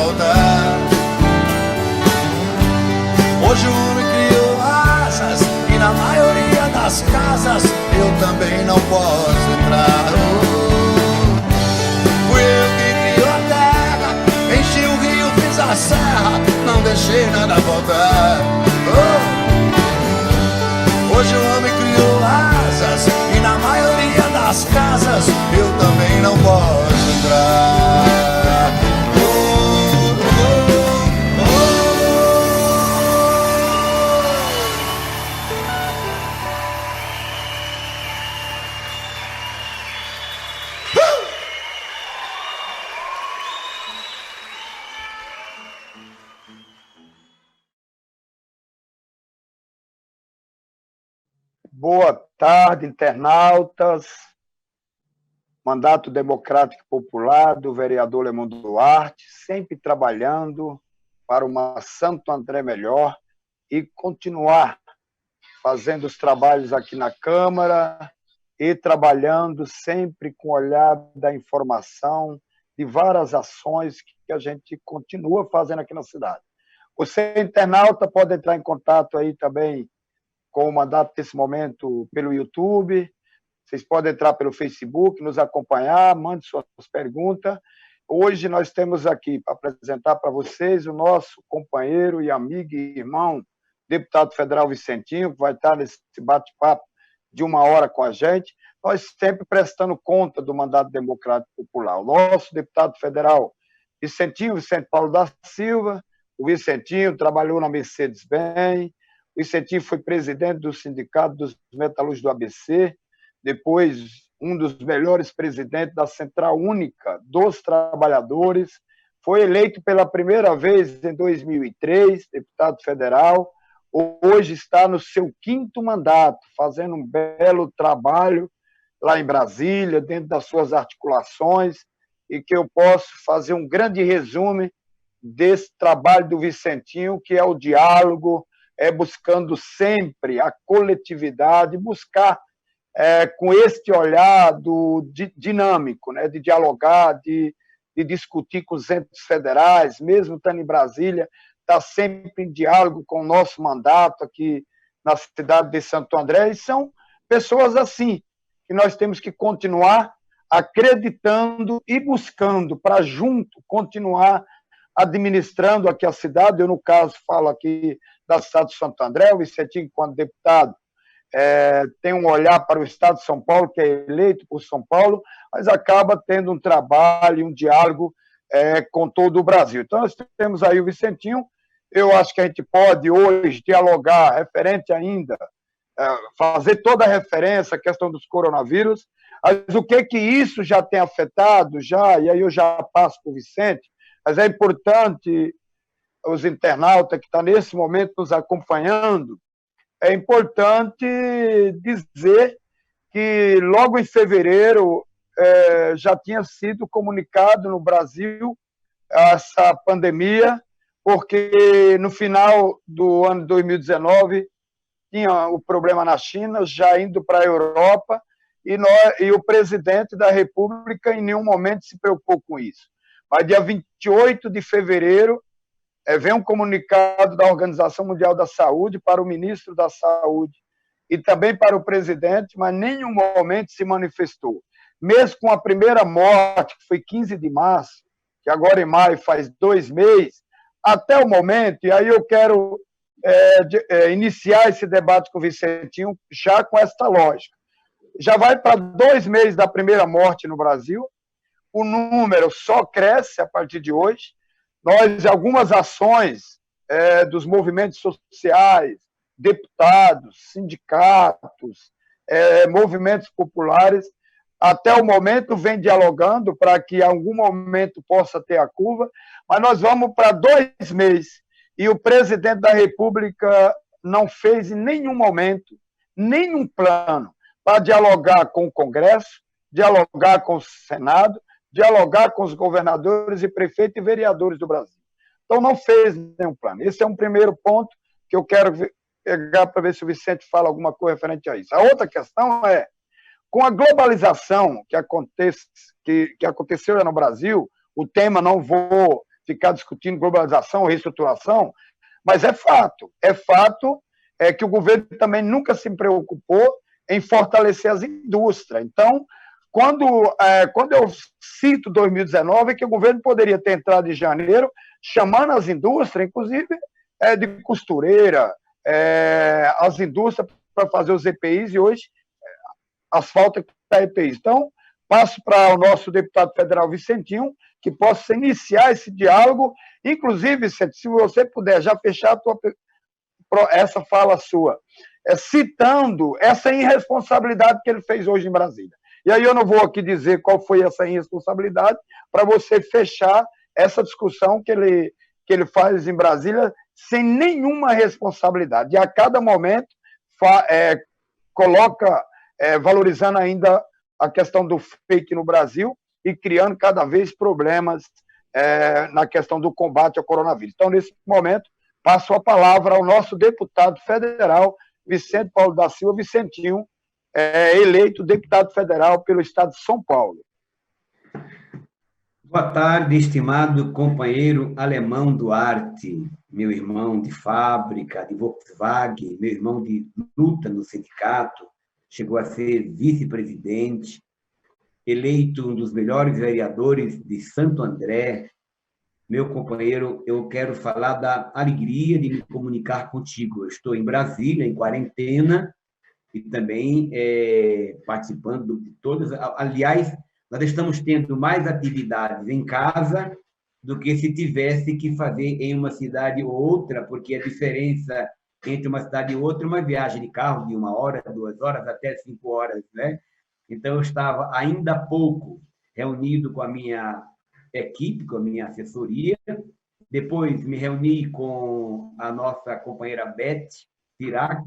voltar. Hoje o homem criou asas e na maioria das casas eu também não posso entrar. Fui eu que criou a terra, enchi o rio, fiz a serra, não deixei nada voltar. Hoje o homem criou asas e na maioria das casas eu também não posso entrar. Boa tarde, internautas. Mandato Democrático Popular do vereador Lemon Duarte, sempre trabalhando para uma Santo André melhor e continuar fazendo os trabalhos aqui na Câmara e trabalhando sempre com o olhar da informação de várias ações que a gente continua fazendo aqui na cidade. Você, internauta, pode entrar em contato aí também com o mandato desse momento pelo YouTube, vocês podem entrar pelo Facebook, nos acompanhar, mande suas perguntas. Hoje nós temos aqui para apresentar para vocês o nosso companheiro e amigo e irmão, deputado federal Vicentinho, que vai estar nesse bate-papo de 1 hora com a gente, nós sempre prestando conta do mandato democrático popular. O nosso deputado federal Vicente Paulo da Silva, o Vicentinho trabalhou na Mercedes-Benz, o Vicentinho foi presidente do Sindicato dos Metalúrgicos do ABC, depois um dos melhores presidentes da Central Única dos Trabalhadores, foi eleito pela primeira vez em 2003, deputado federal, hoje está no seu 5º mandato, fazendo um belo trabalho lá em Brasília, dentro das suas articulações, e que eu posso fazer um grande resumo desse trabalho do Vicentinho, que é o diálogo, buscando sempre a coletividade, buscar com este olhar dinâmico, né, de dialogar, de discutir com os entes federais, mesmo estando em Brasília, está sempre em diálogo com o nosso mandato aqui na cidade de Santo André, e são pessoas assim, que nós temos que continuar acreditando e buscando para junto continuar administrando aqui a cidade. Eu, no caso, falo aqui da cidade de Santo André, o Vicentinho, enquanto deputado, tem um olhar para o estado de São Paulo, que é eleito por São Paulo, mas acaba tendo um trabalho, um diálogo com todo o Brasil. Então, nós temos aí o Vicentinho. Eu acho que a gente pode hoje dialogar referente ainda, fazer toda a referência à questão dos coronavírus, mas o que isso já tem afetado, e aí eu já passo para o Vicente, mas é importante os internautas que estão nesse momento nos acompanhando, é importante dizer que logo em fevereiro já tinha sido comunicado no Brasil essa pandemia, porque no final do ano 2019 tinha o problema na China, já indo para a Europa, e o presidente da República em nenhum momento se preocupou com isso. Mas dia 28 de fevereiro vem um comunicado da Organização Mundial da Saúde para o ministro da Saúde e também para o presidente, mas em nenhum momento se manifestou. Mesmo com a primeira morte, que foi 15 de março, que agora em maio faz 2 meses, até o momento, e aí eu quero iniciar esse debate com o Vicentinho já com esta lógica. Já vai para 2 meses da primeira morte no Brasil, o número só cresce a partir de hoje. Nós, algumas ações dos movimentos sociais, deputados, sindicatos, movimentos populares, até o momento vem dialogando para que em algum momento possa ter a curva, mas nós vamos para 2 meses e o presidente da República não fez em nenhum momento nenhum plano para dialogar com o Congresso, dialogar com o Senado, dialogar com os governadores e prefeitos e vereadores do Brasil. Então, não fez nenhum plano. Esse é um primeiro ponto que eu quero pegar para ver se o Vicente fala alguma coisa referente a isso. A outra questão é, com a globalização que aconteceu no Brasil, o tema não vou ficar discutindo globalização, reestruturação, mas é fato que o governo também nunca se preocupou em fortalecer as indústrias. Então, quando eu cito 2019, é que o governo poderia ter entrado em janeiro chamando as indústrias, inclusive de costureira, as indústrias para fazer os EPIs, e hoje as faltas da EPIs. Então, passo para o nosso deputado federal Vicentinho, que possa iniciar esse diálogo. Inclusive, Vicente, se você puder já fechar essa fala sua, citando essa irresponsabilidade que ele fez hoje em Brasília. E aí eu não vou aqui dizer qual foi essa irresponsabilidade, para você fechar essa discussão que ele faz em Brasília sem nenhuma responsabilidade. E a cada momento coloca, valorizando ainda a questão do fake no Brasil e criando cada vez problemas na questão do combate ao coronavírus. Então, nesse momento, passo a palavra ao nosso deputado federal, Vicente Paulo da Silva Vicentinho, eleito deputado federal pelo estado de São Paulo. Boa tarde, estimado companheiro Alemão Duarte, meu irmão de fábrica, de Volkswagen, meu irmão de luta no sindicato, chegou a ser vice-presidente, eleito um dos melhores vereadores de Santo André. Meu companheiro, eu quero falar da alegria de me comunicar contigo. Eu estou em Brasília, em quarentena, e também participando de todas. Aliás, nós estamos tendo mais atividades em casa do que se tivesse que fazer em uma cidade ou outra, porque a diferença entre uma cidade e outra é uma viagem de carro de 1 hora, 2 horas, até 5 horas, né? Então, eu estava ainda há pouco reunido com a minha equipe, com a minha assessoria. Depois me reuni com a nossa companheira Beth Tirac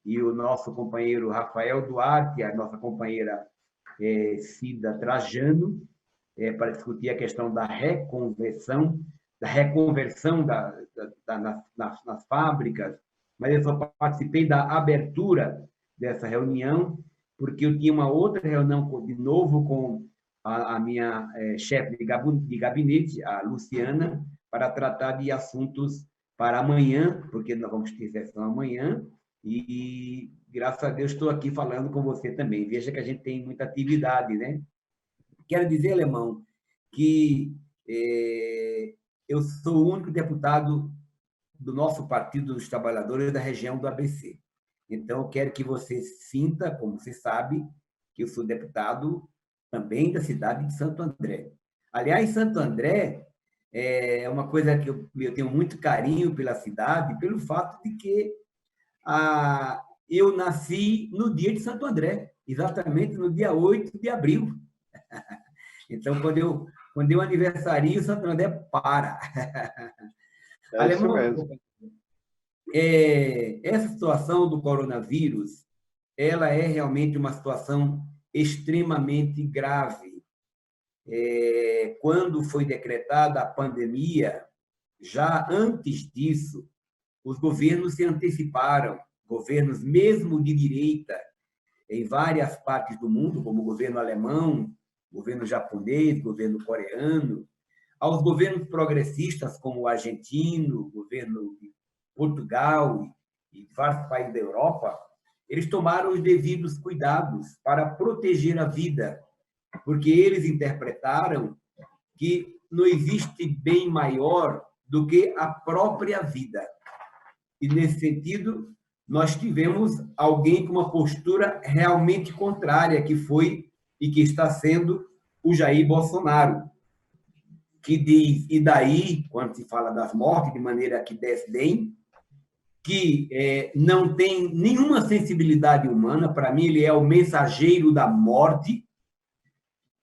e o nosso companheiro Rafael Duarte, a nossa companheira Cida Trajano, para discutir a questão da reconversão nas fábricas. Mas eu só participei da abertura dessa reunião, porque eu tinha uma outra reunião de novo com a minha chefe de gabinete, a Luciana, para tratar de assuntos para amanhã, porque nós vamos ter sessão amanhã, e graças a Deus estou aqui falando com você também. Veja que a gente tem muita atividade, né? Quero dizer, Alemão, que eu sou o único deputado do nosso Partido dos Trabalhadores da região do ABC. Então, eu quero que você sinta, como você sabe, que eu sou deputado também da cidade de Santo André. Aliás, Santo André é uma coisa que eu tenho muito carinho pela cidade, pelo fato de que eu nasci no dia de Santo André, exatamente no dia 8 de abril. Então, quando eu aniversario, Santo André para. Isso mesmo. Essa situação do coronavírus, ela é realmente uma situação extremamente grave. Quando foi decretada a pandemia, já antes disso, os governos se anteciparam, governos mesmo de direita, em várias partes do mundo, como o governo alemão, governo japonês, governo coreano, aos governos progressistas, como o argentino, o governo de Portugal e vários países da Europa, eles tomaram os devidos cuidados para proteger a vida, porque eles interpretaram que não existe bem maior do que a própria vida. E, nesse sentido, nós tivemos alguém com uma postura realmente contrária, que foi e que está sendo o Jair Bolsonaro, que diz, e daí, quando se fala das mortes, de maneira que desdém, que não tem nenhuma sensibilidade humana. Para mim, ele é o mensageiro da morte,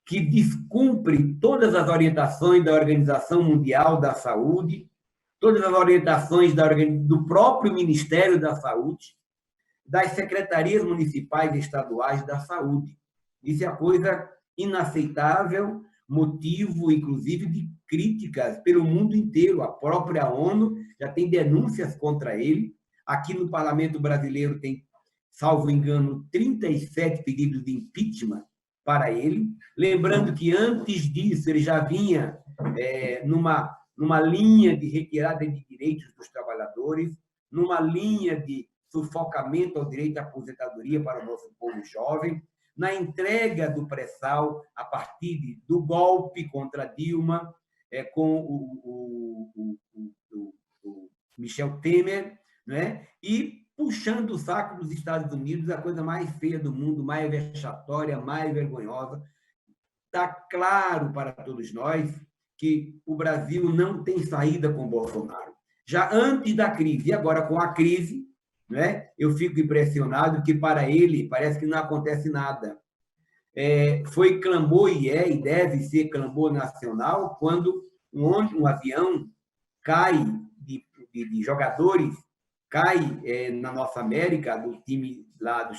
que descumpre todas as orientações da Organização Mundial da Saúde, todas as orientações do próprio Ministério da Saúde, das secretarias municipais e estaduais da saúde. Isso é uma coisa inaceitável, motivo, inclusive, de críticas pelo mundo inteiro. A própria ONU já tem denúncias contra ele. Aqui no Parlamento Brasileiro tem, salvo engano, 37 pedidos de impeachment para ele. Lembrando que, antes disso, ele já vinha numa numa linha de retirada de direitos dos trabalhadores, numa linha de sufocamento ao direito à aposentadoria para o nosso povo jovem, na entrega do pré-sal a partir do golpe contra Dilma, com o Michel Temer, né? E puxando o saco dos Estados Unidos, a coisa mais feia do mundo, mais vexatória, mais vergonhosa. Está claro para todos nós que o Brasil não tem saída com Bolsonaro. Já antes da crise, e agora com a crise, né, eu fico impressionado que para ele parece que não acontece nada. Foi clamor e deve ser clamor nacional quando um avião cai de jogadores, cai na nossa América, do time lá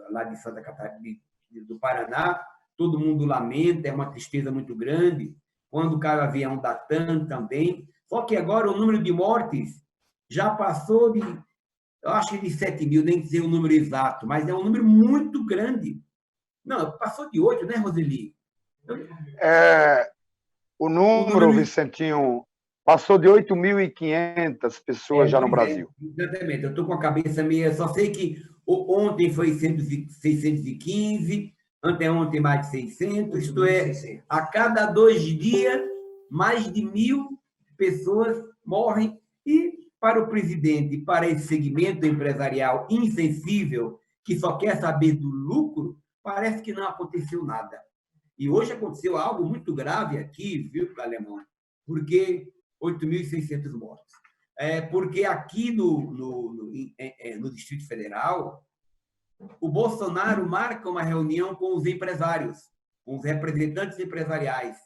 lá de Santa Catarina, do Paraná, todo mundo lamenta, é uma tristeza muito grande. Quando cai o avião da TAM também. Só que agora o número de mortes já passou eu acho que de 7 mil, nem dizer o número exato, mas é um número muito grande. Não, passou de 8, né, Roseli? O número, Vicentinho, passou de 8.500 pessoas já no Brasil. Exatamente, eu estou com a cabeça meio... Só sei que ontem foi 615, anteontem mais de 600, isto é, a cada 2 dias, mais de 1.000 pessoas morrem. E para o presidente, para esse segmento empresarial insensível, que só quer saber do lucro, parece que não aconteceu nada. E hoje aconteceu algo muito grave aqui, viu, Alemão? Porque 8.600 mortos. Porque aqui no Distrito Federal, o Bolsonaro marca uma reunião com os empresários, com os representantes empresariais.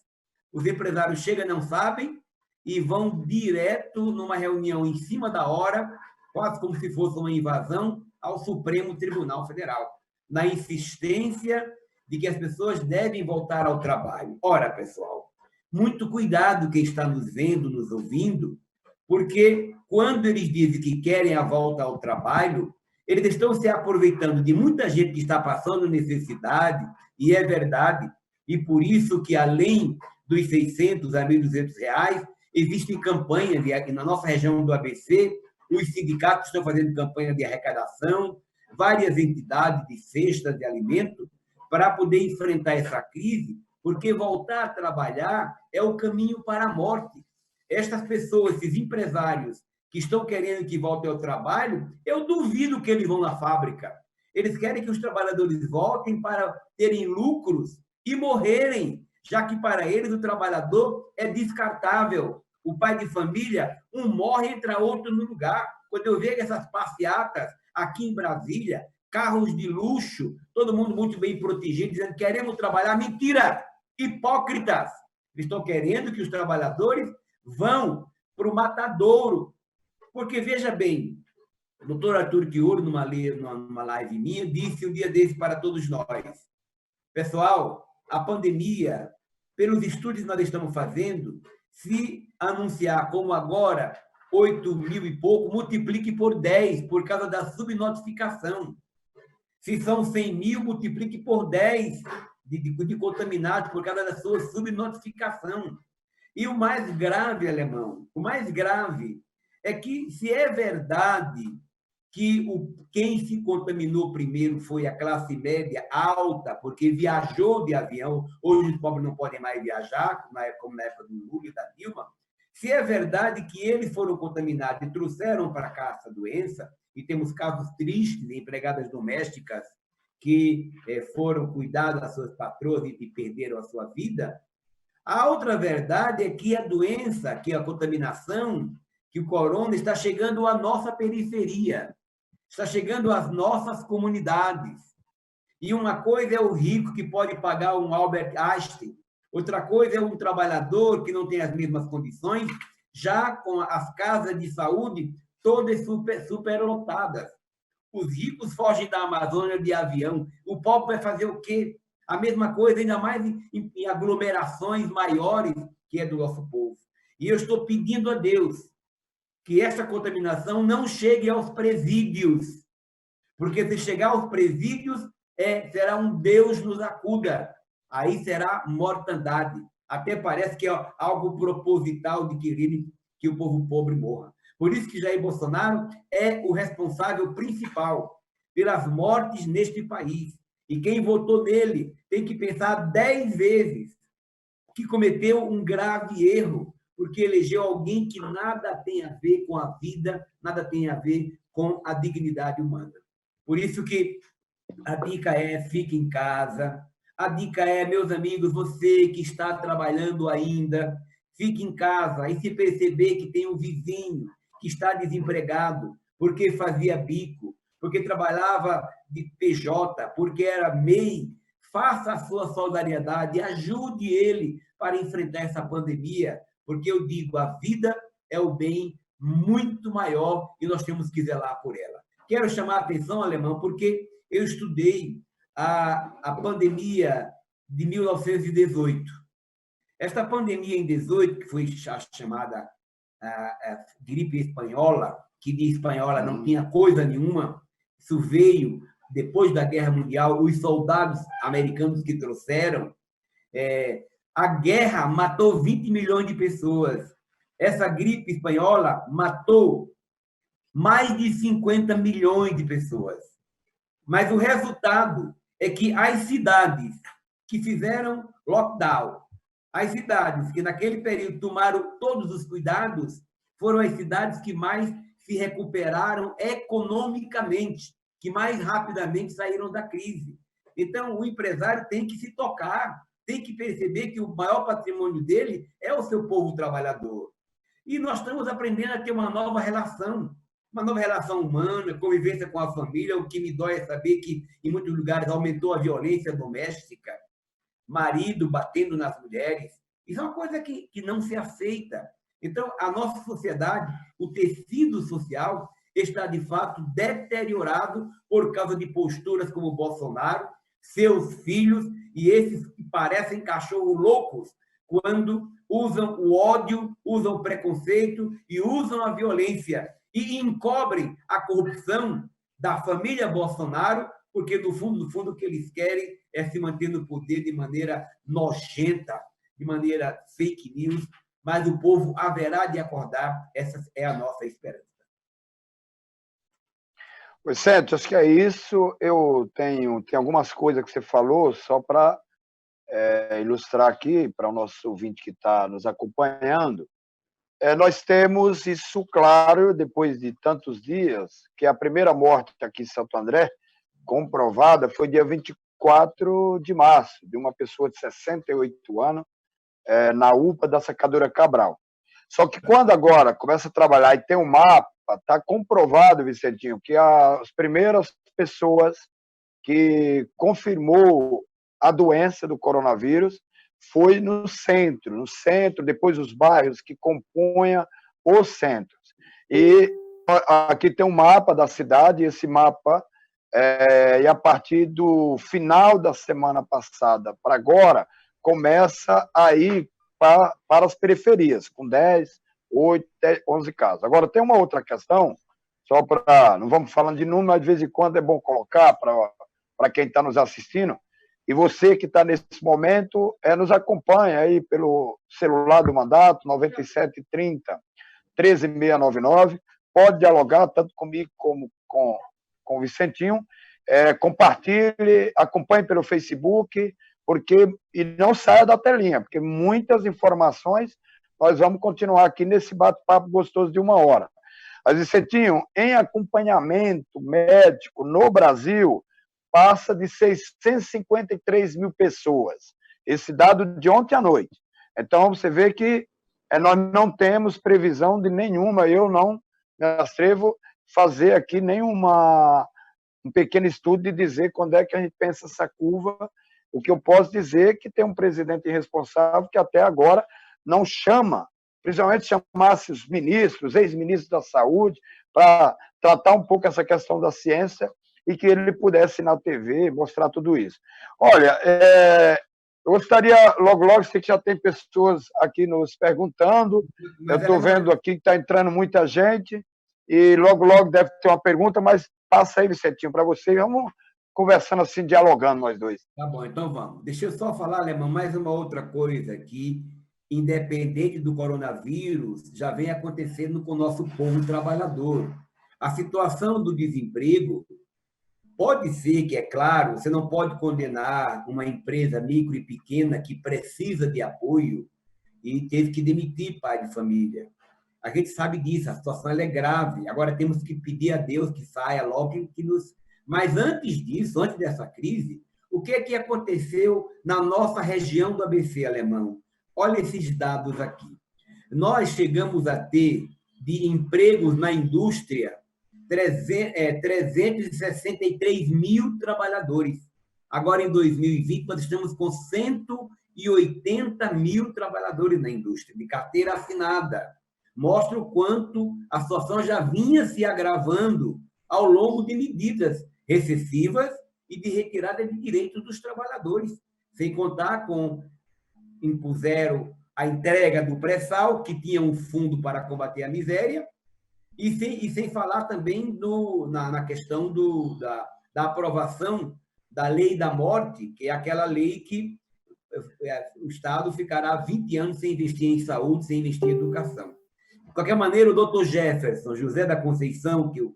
Os empresários chegam, não sabem, e vão direto numa reunião em cima da hora, quase como se fosse uma invasão, ao Supremo Tribunal Federal, na insistência de que as pessoas devem voltar ao trabalho. Ora, pessoal, muito cuidado quem está nos vendo, nos ouvindo, porque quando eles dizem que querem a volta ao trabalho, eles estão se aproveitando de muita gente que está passando necessidade, e é verdade, e por isso que, além dos 600 a 1.200 reais, existem campanhas, na nossa região do ABC, os sindicatos estão fazendo campanha de arrecadação, várias entidades de cestas de alimento, para poder enfrentar essa crise, porque voltar a trabalhar é o caminho para a morte. Estas pessoas, esses empresários que estão querendo que voltem ao trabalho, eu duvido que eles vão na fábrica. Eles querem que os trabalhadores voltem para terem lucros e morrerem, já que para eles o trabalhador é descartável. O pai de família, um morre, entra outro no lugar. Quando eu vejo essas passeatas aqui em Brasília, carros de luxo, todo mundo muito bem protegido, dizendo que queremos trabalhar. Mentira! Hipócritas! Eles estão querendo que os trabalhadores vão para o matadouro. Porque, veja bem, o doutor Arthur Quioro, numa live minha, disse um dia desse para todos nós: pessoal, a pandemia, pelos estudos que nós estamos fazendo, se anunciar como agora 8.000 e pouco, multiplique por 10, por causa da subnotificação. Se são 100.000, multiplique por 10 de contaminados por causa da sua subnotificação. E o mais grave, Alemão, o mais grave é que, se é verdade que quem se contaminou primeiro foi a classe média alta, porque viajou de avião, hoje os pobres não podem mais viajar, como na época do Lula e da Dilma, se é verdade que eles foram contaminados e trouxeram para cá essa doença, e temos casos tristes de empregadas domésticas que foram cuidar das suas patroas e perderam a sua vida, a outra verdade é que a doença, que a contaminação, que o corona está chegando à nossa periferia, está chegando às nossas comunidades. E uma coisa é o rico que pode pagar um Albert Einstein, outra coisa é um trabalhador que não tem as mesmas condições, já com as casas de saúde todas superlotadas. Os ricos fogem da Amazônia de avião. O pobre vai fazer o quê? A mesma coisa, ainda mais em aglomerações maiores, que é do nosso povo. E eu estou pedindo a Deus que essa contaminação não chegue aos presídios, porque se chegar aos presídios, será um Deus nos acuda. Aí será mortandade. Até parece que é algo proposital de querer que o povo pobre morra. Por isso que Jair Bolsonaro é o responsável principal pelas mortes neste país. E quem votou nele tem que pensar 10 vezes que cometeu um grave erro, porque elegeu alguém que nada tem a ver com a vida, nada tem a ver com a dignidade humana. Por isso que a dica é: fique em casa. A dica é, meus amigos, você que está trabalhando ainda, fique em casa. E se perceber que tem um vizinho que está desempregado, porque fazia bico, porque trabalhava de PJ, porque era MEI, faça a sua solidariedade, ajude ele para enfrentar essa pandemia, porque eu digo, a vida é o bem muito maior e nós temos que zelar por ela. Quero chamar a atenção, Alemão, porque eu estudei a pandemia de 1918. Esta pandemia em 18, que foi chamada gripe espanhola, que de espanhola não tinha coisa nenhuma, isso veio depois da Guerra Mundial, os soldados americanos que trouxeram, a guerra matou 20 milhões de pessoas. Essa gripe espanhola matou mais de 50 milhões de pessoas. Mas o resultado é que as cidades que fizeram lockdown, as cidades que naquele período tomaram todos os cuidados, foram as cidades que mais se recuperaram economicamente, que mais rapidamente saíram da crise. Então, o empresário tem que se tocar, tem que perceber que o maior patrimônio dele é o seu povo trabalhador. E nós estamos aprendendo a ter uma nova relação humana, convivência com a família. O que me dói é saber que, em muitos lugares, aumentou a violência doméstica, marido batendo nas mulheres. Isso é uma coisa que não se aceita. Então, a nossa sociedade, o tecido social, está, de fato, deteriorado por causa de posturas como o Bolsonaro, seus filhos, e esses que parecem cachorros loucos quando usam o ódio, usam o preconceito e usam a violência e encobrem a corrupção da família Bolsonaro, porque, no fundo, o que eles querem é se manter no poder de maneira nojenta, de maneira fake news, mas o povo haverá de acordar, essa é a nossa esperança. Vicente, acho que é isso. Eu tenho algumas coisas que você falou, só para ilustrar aqui, para o nosso ouvinte que está nos acompanhando. Nós temos isso claro, depois de tantos dias, que a primeira morte aqui em Santo André, comprovada, foi dia 24 de março, de uma pessoa de 68 anos, na UPA da Sacadura Cabral. Só que quando agora começa a trabalhar e tem um mapa, está comprovado, Vicentinho, que as primeiras pessoas que confirmou a doença do coronavírus foi no centro, depois os bairros que compõem os centros. E aqui tem um mapa da cidade, esse mapa, e a partir do final da semana passada para agora, começa a ir para as periferias, com 10, 8, 11 casos. Agora, tem uma outra questão, só para... Não vamos falando de número, mas de vez em quando é bom colocar para quem está nos assistindo. E você que está nesse momento, nos acompanha aí pelo celular do mandato, 9730 13699. Pode dialogar tanto comigo como com o Vicentinho. Compartilhe, acompanhe pelo Facebook, e não saia da telinha, porque muitas informações nós vamos continuar aqui nesse bate-papo gostoso de 1 hora. Mas, Vicentinho, em acompanhamento médico no Brasil, passa de 653 mil pessoas. Esse dado de ontem à noite. Então, você vê que nós não temos previsão de nenhuma, eu não me atrevo a fazer aqui um pequeno estudo de dizer quando é que a gente pensa essa curva. O que eu posso dizer é que tem um presidente irresponsável que até agora não chama, principalmente chamasse os ministros, ex-ministros da saúde, para tratar um pouco essa questão da ciência e que ele pudesse na TV mostrar tudo isso. Olha, eu gostaria, logo, sei que já tem pessoas aqui nos perguntando, eu estou vendo aqui que está entrando muita gente, e logo deve ter uma pergunta, mas passa aí, Vicentinho, para você, vamos conversando assim, dialogando nós dois. Tá bom, então vamos. Deixa eu só falar, Alemão, mais uma outra coisa aqui, independente do coronavírus, já vem acontecendo com o nosso povo trabalhador. A situação do desemprego pode ser que, é claro, você não pode condenar uma empresa micro e pequena que precisa de apoio e teve que demitir pai de família. A gente sabe disso, a situação ela é grave. Agora temos que pedir a Deus que saia logo, que nos... Mas antes disso, antes dessa crise, o que é que aconteceu na nossa região do ABC alemão? Olha esses dados aqui. Nós chegamos a ter de empregos na indústria 363 mil trabalhadores. Agora, em 2020, nós estamos com 180 mil trabalhadores na indústria, de carteira assinada. Mostra o quanto a situação já vinha se agravando ao longo de medidas recessivas e de retirada de direitos dos trabalhadores, sem contar com impuseram a entrega do pré-sal, que tinha um fundo para combater a miséria, e sem falar também na questão da aprovação da lei da morte, que é aquela lei que o Estado ficará 20 anos sem investir em saúde, sem investir em educação. De qualquer maneira, o doutor Jefferson José da Conceição, que eu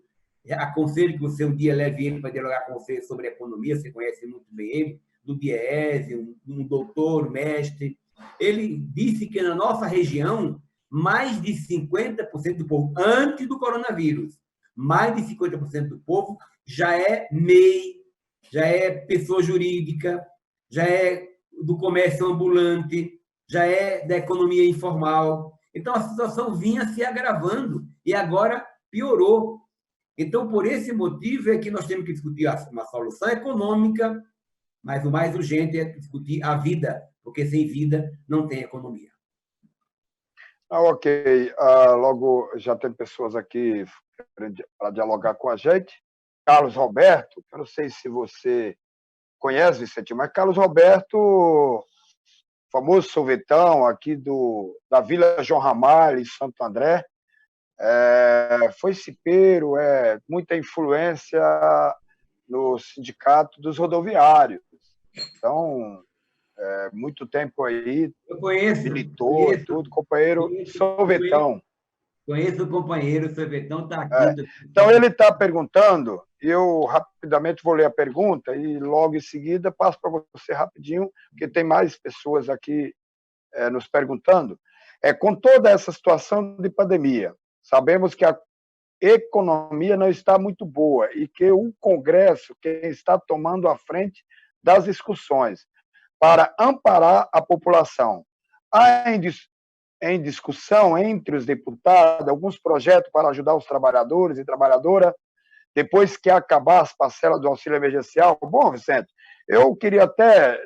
aconselho que você um dia leve ele para dialogar com você sobre economia, você conhece muito bem ele, do Diese, um doutor, mestre, ele disse que na nossa região, mais de 50% do povo, antes do coronavírus, mais de 50% do povo já é MEI, já é pessoa jurídica, já é do comércio ambulante, já é da economia informal. Então, a situação vinha se agravando e agora piorou. Então, por esse motivo é que nós temos que discutir uma solução econômica, mas o mais urgente é discutir a vida, porque sem vida não tem economia. Ok. Logo, já tem pessoas aqui para dialogar com a gente. Carlos Roberto, eu não sei se você conhece, Vicente, mas Carlos Roberto, famoso sorvetão aqui da Vila João Ramalho, em Santo André, foi cipeiro, muita influência no sindicato dos rodoviários. Então, muito tempo aí, militou, tudo, companheiro sorvetão. Conheço o companheiro, sorvetão está aqui. Então, ele está perguntando, eu rapidamente vou ler a pergunta e logo em seguida passo para você rapidinho, porque tem mais pessoas aqui nos perguntando. Com toda essa situação de pandemia, sabemos que a economia não está muito boa e que o Congresso quem está tomando a frente das discussões para amparar a população. Há em discussão entre os deputados alguns projetos para ajudar os trabalhadores e trabalhadoras depois que acabar as parcelas do auxílio emergencial. Bom, Vicente, eu queria até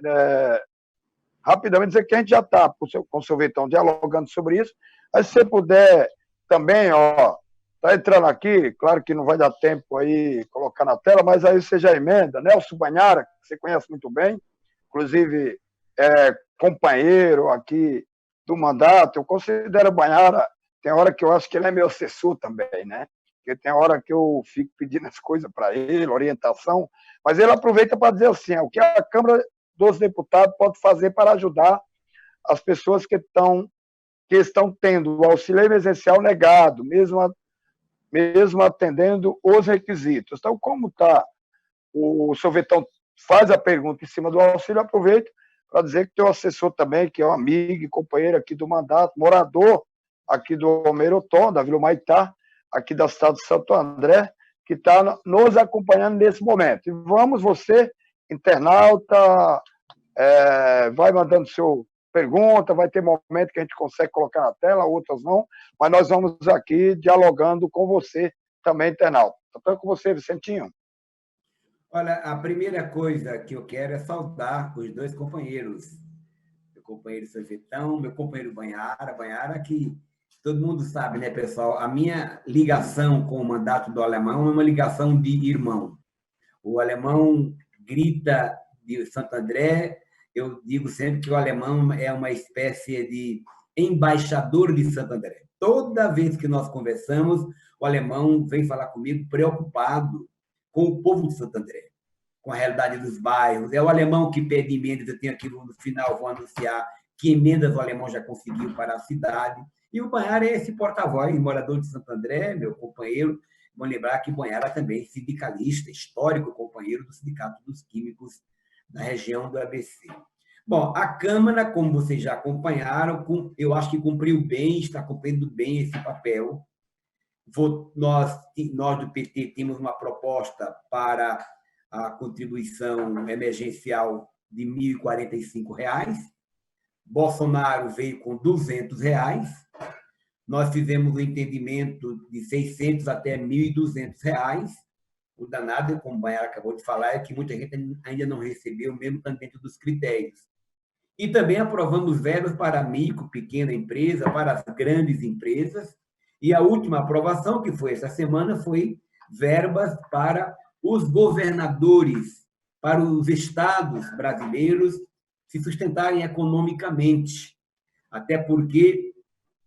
rapidamente dizer que a gente já está com o Sorvetão dialogando sobre isso, mas se você puder também, está entrando aqui, claro que não vai dar tempo aí colocar na tela, mas aí você já emenda, Nelson Banhara, que você conhece muito bem, inclusive companheiro aqui do mandato, eu considero o Banhara, tem hora que eu acho que ele é meu assessor também, né? Porque tem hora que eu fico pedindo as coisas para ele, orientação, mas ele aproveita para dizer assim, o que a Câmara dos Deputados pode fazer para ajudar as pessoas que estão tendo o auxílio emergencial negado, mesmo atendendo os requisitos. Então, como está, o Sorvetão faz a pergunta em cima do auxílio, aproveito para dizer que tem um assessor também, que é um amigo e companheiro aqui do mandato, morador aqui do Almeirotó, da Vila Humaitá, aqui da cidade de Santo André, que está nos acompanhando nesse momento. E vamos, você, internauta, vai mandando sua pergunta, vai ter momento que a gente consegue colocar na tela, outras não, mas nós vamos aqui dialogando com você também, internauta. Estou com você, Vicentinho. Olha, a primeira coisa que eu quero é saudar os dois companheiros. Meu companheiro Sorvetão, meu companheiro Banhara, que todo mundo sabe, né, pessoal? A minha ligação com o mandato do Alemão é uma ligação de irmão. O Alemão grita de Santo André, eu digo sempre que o Alemão é uma espécie de embaixador de Santo André. Toda vez que nós conversamos, o Alemão vem falar comigo preocupado com o povo de Santo André, com a realidade dos bairros. É o alemão que pede emendas, eu tenho aqui no final, vou anunciar que emendas o alemão já conseguiu para a cidade. E o Banhara é esse porta-voz, morador de Santo André, meu companheiro. Vou lembrar que Banhara também é sindicalista, histórico companheiro do Sindicato dos Químicos da região do ABC. Bom, a Câmara, como vocês já acompanharam, eu acho que cumpriu bem, está cumprindo bem esse papel. Nós do PT temos uma proposta para a contribuição emergencial de R$ 1.045. Bolsonaro veio com R$ 200. Nós fizemos um entendimento de 600 até R$ 1.200. O danado, como o Banhara acabou de falar, é que muita gente ainda não recebeu, mesmo dentro dos critérios. E também aprovamos verbas para micro, pequena empresa, para as grandes empresas. E a última aprovação, que foi essa semana, foi verbas para os governadores, para os estados brasileiros se sustentarem economicamente. Até porque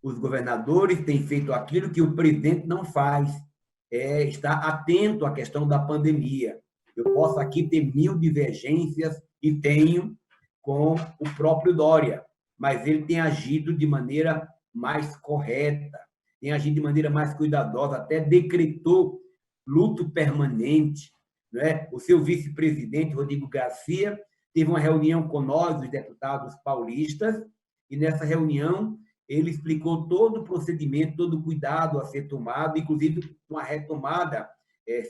os governadores têm feito aquilo que o presidente não faz, estar atento à questão da pandemia. Eu posso aqui ter 1000 divergências, e tenho, com o próprio Dória, mas ele tem agido de maneira mais correta, tem agido de maneira mais cuidadosa, até decretou luto permanente. Né? O seu vice-presidente, Rodrigo Garcia, teve uma reunião com nós, os deputados paulistas, e nessa reunião ele explicou todo o procedimento, todo o cuidado a ser tomado, inclusive uma retomada,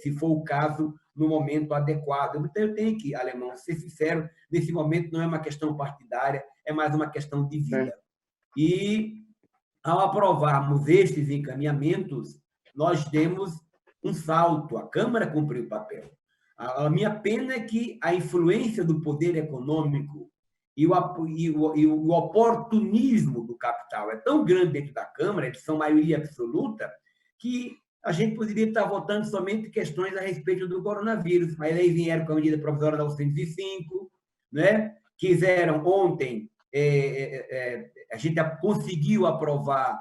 se for o caso, no momento adequado. Então, eu tenho que, alemão, ser sincero, nesse momento não é uma questão partidária, é mais uma questão de vida. E, ao aprovarmos estes encaminhamentos, nós demos um salto, a Câmara cumpriu o papel. A minha pena é que a influência do poder econômico e o oportunismo do capital é tão grande dentro da Câmara, eles são maioria absoluta, que a gente poderia estar votando somente questões a respeito do coronavírus, mas aí vieram com a medida provisória da 105, né? Quiseram ontem, a gente conseguiu aprovar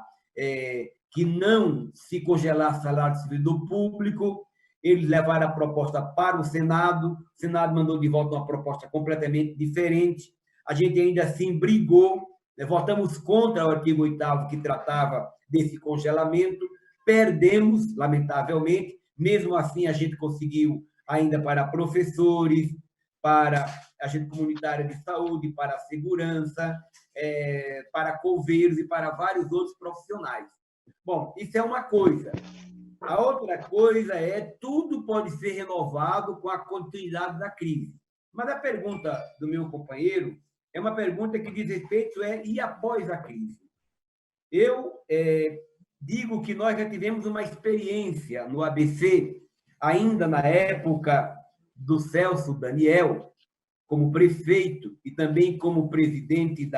que não se congelar salário do servidor público. Eles levaram a proposta para o Senado mandou de volta uma proposta completamente diferente. A gente ainda assim brigou, né? Votamos contra o artigo 8º que tratava desse congelamento, perdemos, lamentavelmente. Mesmo assim, a gente conseguiu ainda para professores, para agente comunitária de saúde, para a segurança, para coveiros e para vários outros profissionais. Bom, isso é uma coisa. A outra coisa tudo pode ser renovado com a continuidade da crise. Mas a pergunta do meu companheiro é uma pergunta que diz respeito e após a crise? Eu digo que nós já tivemos uma experiência no ABC, ainda na época do Celso Daniel, como prefeito e também como presidente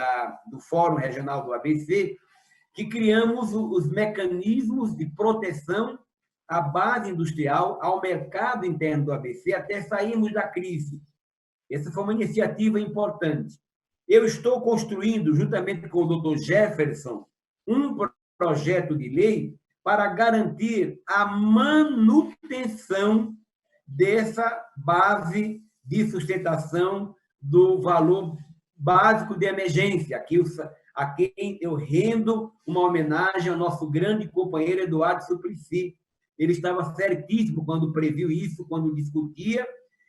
do Fórum Regional do ABC, que criamos os mecanismos de proteção à base industrial, ao mercado interno do ABC, até sairmos da crise. Essa foi uma iniciativa importante. Eu estou construindo, juntamente com o doutor Jefferson, um projeto de lei para garantir a manutenção dessa base de sustentação do valor básico de emergência, a quem eu rendo uma homenagem ao nosso grande companheiro Eduardo Suplicy. Ele estava certíssimo quando previu isso, quando discutia,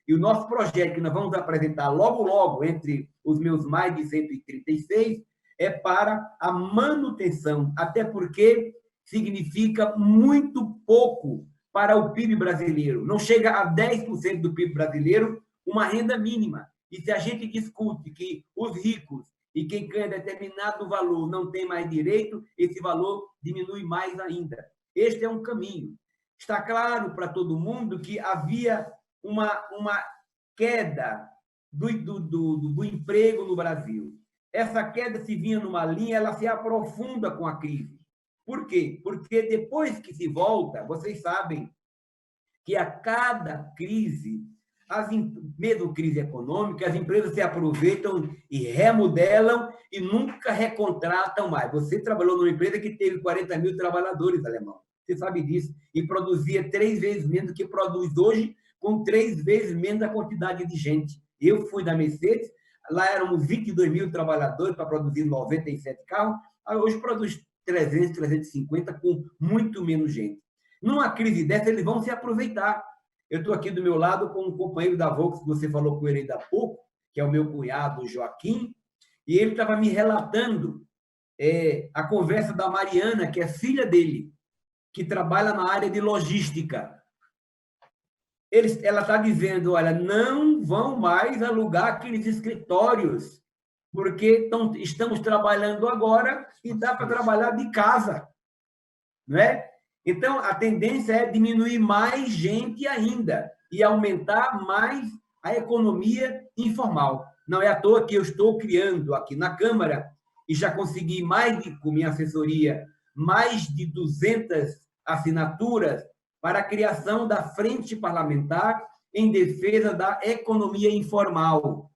e o nosso projeto, que nós vamos apresentar logo, logo, entre os meus mais de 136, é para a manutenção, até porque significa muito pouco para o PIB brasileiro. Não chega a 10% do PIB brasileiro uma renda mínima. E se a gente discute que os ricos e quem ganha determinado valor não tem mais direito, esse valor diminui mais ainda. Este é um caminho. Está claro para todo mundo que havia uma queda do emprego no Brasil. Essa queda se vinha numa linha, ela se aprofunda com a crise. Por quê? Porque depois que se volta, vocês sabem que a cada crise, mesmo crise econômica, as empresas se aproveitam e remodelam e nunca recontratam mais. Você trabalhou numa empresa que teve 40 mil trabalhadores, alemão. Você sabe disso. E produzia 3 vezes menos do que produz hoje, com 3 vezes menos da quantidade de gente. Eu fui da Mercedes, lá éramos 22 mil trabalhadores para produzir 97 carros, hoje produz 300, 350 com muito menos gente. Numa crise dessa, eles vão se aproveitar. Eu estou aqui do meu lado com um companheiro da Volks, que você falou com ele ainda há pouco, que é o meu cunhado, Joaquim, e ele estava me relatando a conversa da Mariana, que é filha dele, que trabalha na área de logística. Ela está dizendo, olha, não vão mais alugar aqueles escritórios, porque estamos trabalhando agora e dá para trabalhar de casa, não é? Então, a tendência é diminuir mais gente ainda e aumentar mais a economia informal. Não é à toa que eu estou criando aqui na Câmara e já consegui com minha assessoria, mais de 200 assinaturas para a criação da Frente Parlamentar em defesa da economia informal.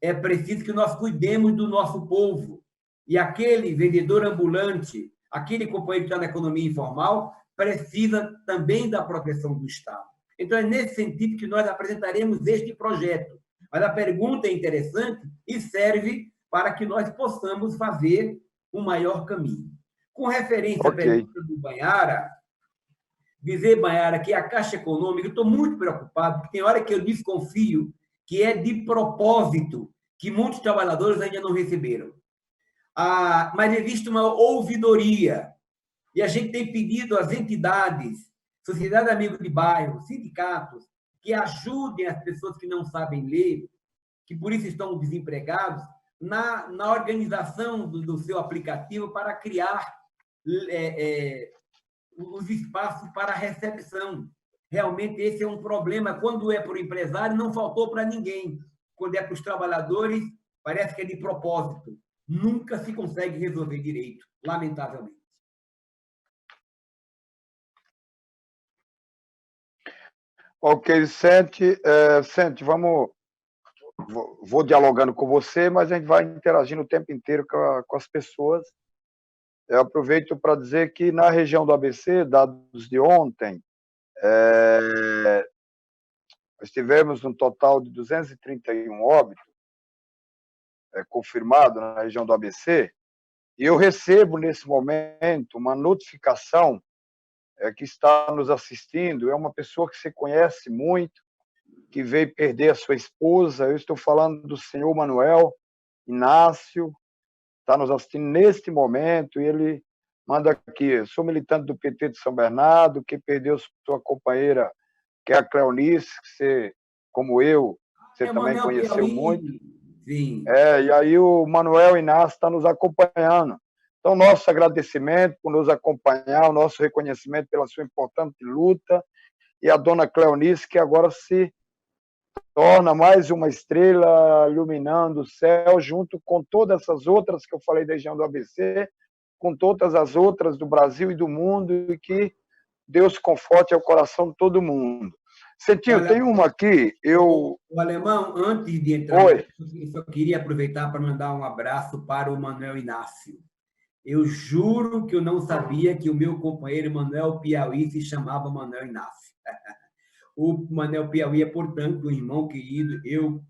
É preciso que nós cuidemos do nosso povo. E aquele vendedor ambulante, aquele companheiro que está na economia informal, precisa também da proteção do Estado. Então, é nesse sentido que nós apresentaremos este projeto. Mas a pergunta é interessante e serve para que nós possamos fazer um maior caminho. Com referência à pergunta do Banhara, dizer, Banhara, que a Caixa Econômica, eu estou muito preocupado, porque tem hora que eu desconfio que é de propósito que muitos trabalhadores ainda não receberam. Mas existe uma ouvidoria, e a gente tem pedido às entidades, Sociedade Amigo de Bairro, sindicatos, que ajudem as pessoas que não sabem ler, que por isso estão desempregados, na organização do seu aplicativo para criar os espaços para recepção. Realmente, esse é um problema. Quando é para o empresário, não faltou para ninguém. Quando é para os trabalhadores, parece que é de propósito. Nunca se consegue resolver direito, lamentavelmente. Ok, Vicente. Vicente, vou dialogando com você, mas a gente vai interagindo o tempo inteiro com as pessoas. Eu aproveito para dizer que na região do ABC, dados de ontem, nós tivemos um total de 231 óbitos confirmados na região do ABC, e eu recebo, nesse momento, uma notificação que está nos assistindo, é uma pessoa que você conhece muito, que veio perder a sua esposa. Eu estou falando do senhor Manuel Inácio, está nos assistindo neste momento, e ele manda aqui: sou militante do PT de São Bernardo, que perdeu sua companheira, que é a Cleonice, que você, como eu, você também Manuel conheceu Piauí. muito. Sim. E aí o Manuel Inácio está nos acompanhando. Então, nosso agradecimento por nos acompanhar, o nosso reconhecimento pela sua importante luta, e a dona Cleonice, que agora se torna mais uma estrela iluminando o céu, junto com todas essas outras que eu falei da região do ABC, com todas as outras do Brasil e do mundo, e que Deus conforte ao coração de todo mundo. Centinho, tem uma aqui, O Alemão, antes de entrar, Oi. Eu só queria aproveitar para mandar um abraço para o Manuel Inácio. Eu juro que eu não sabia que o meu companheiro Manuel Piauí se chamava Manuel Inácio. O Manuel Piauí é, portanto, um irmão querido. Eu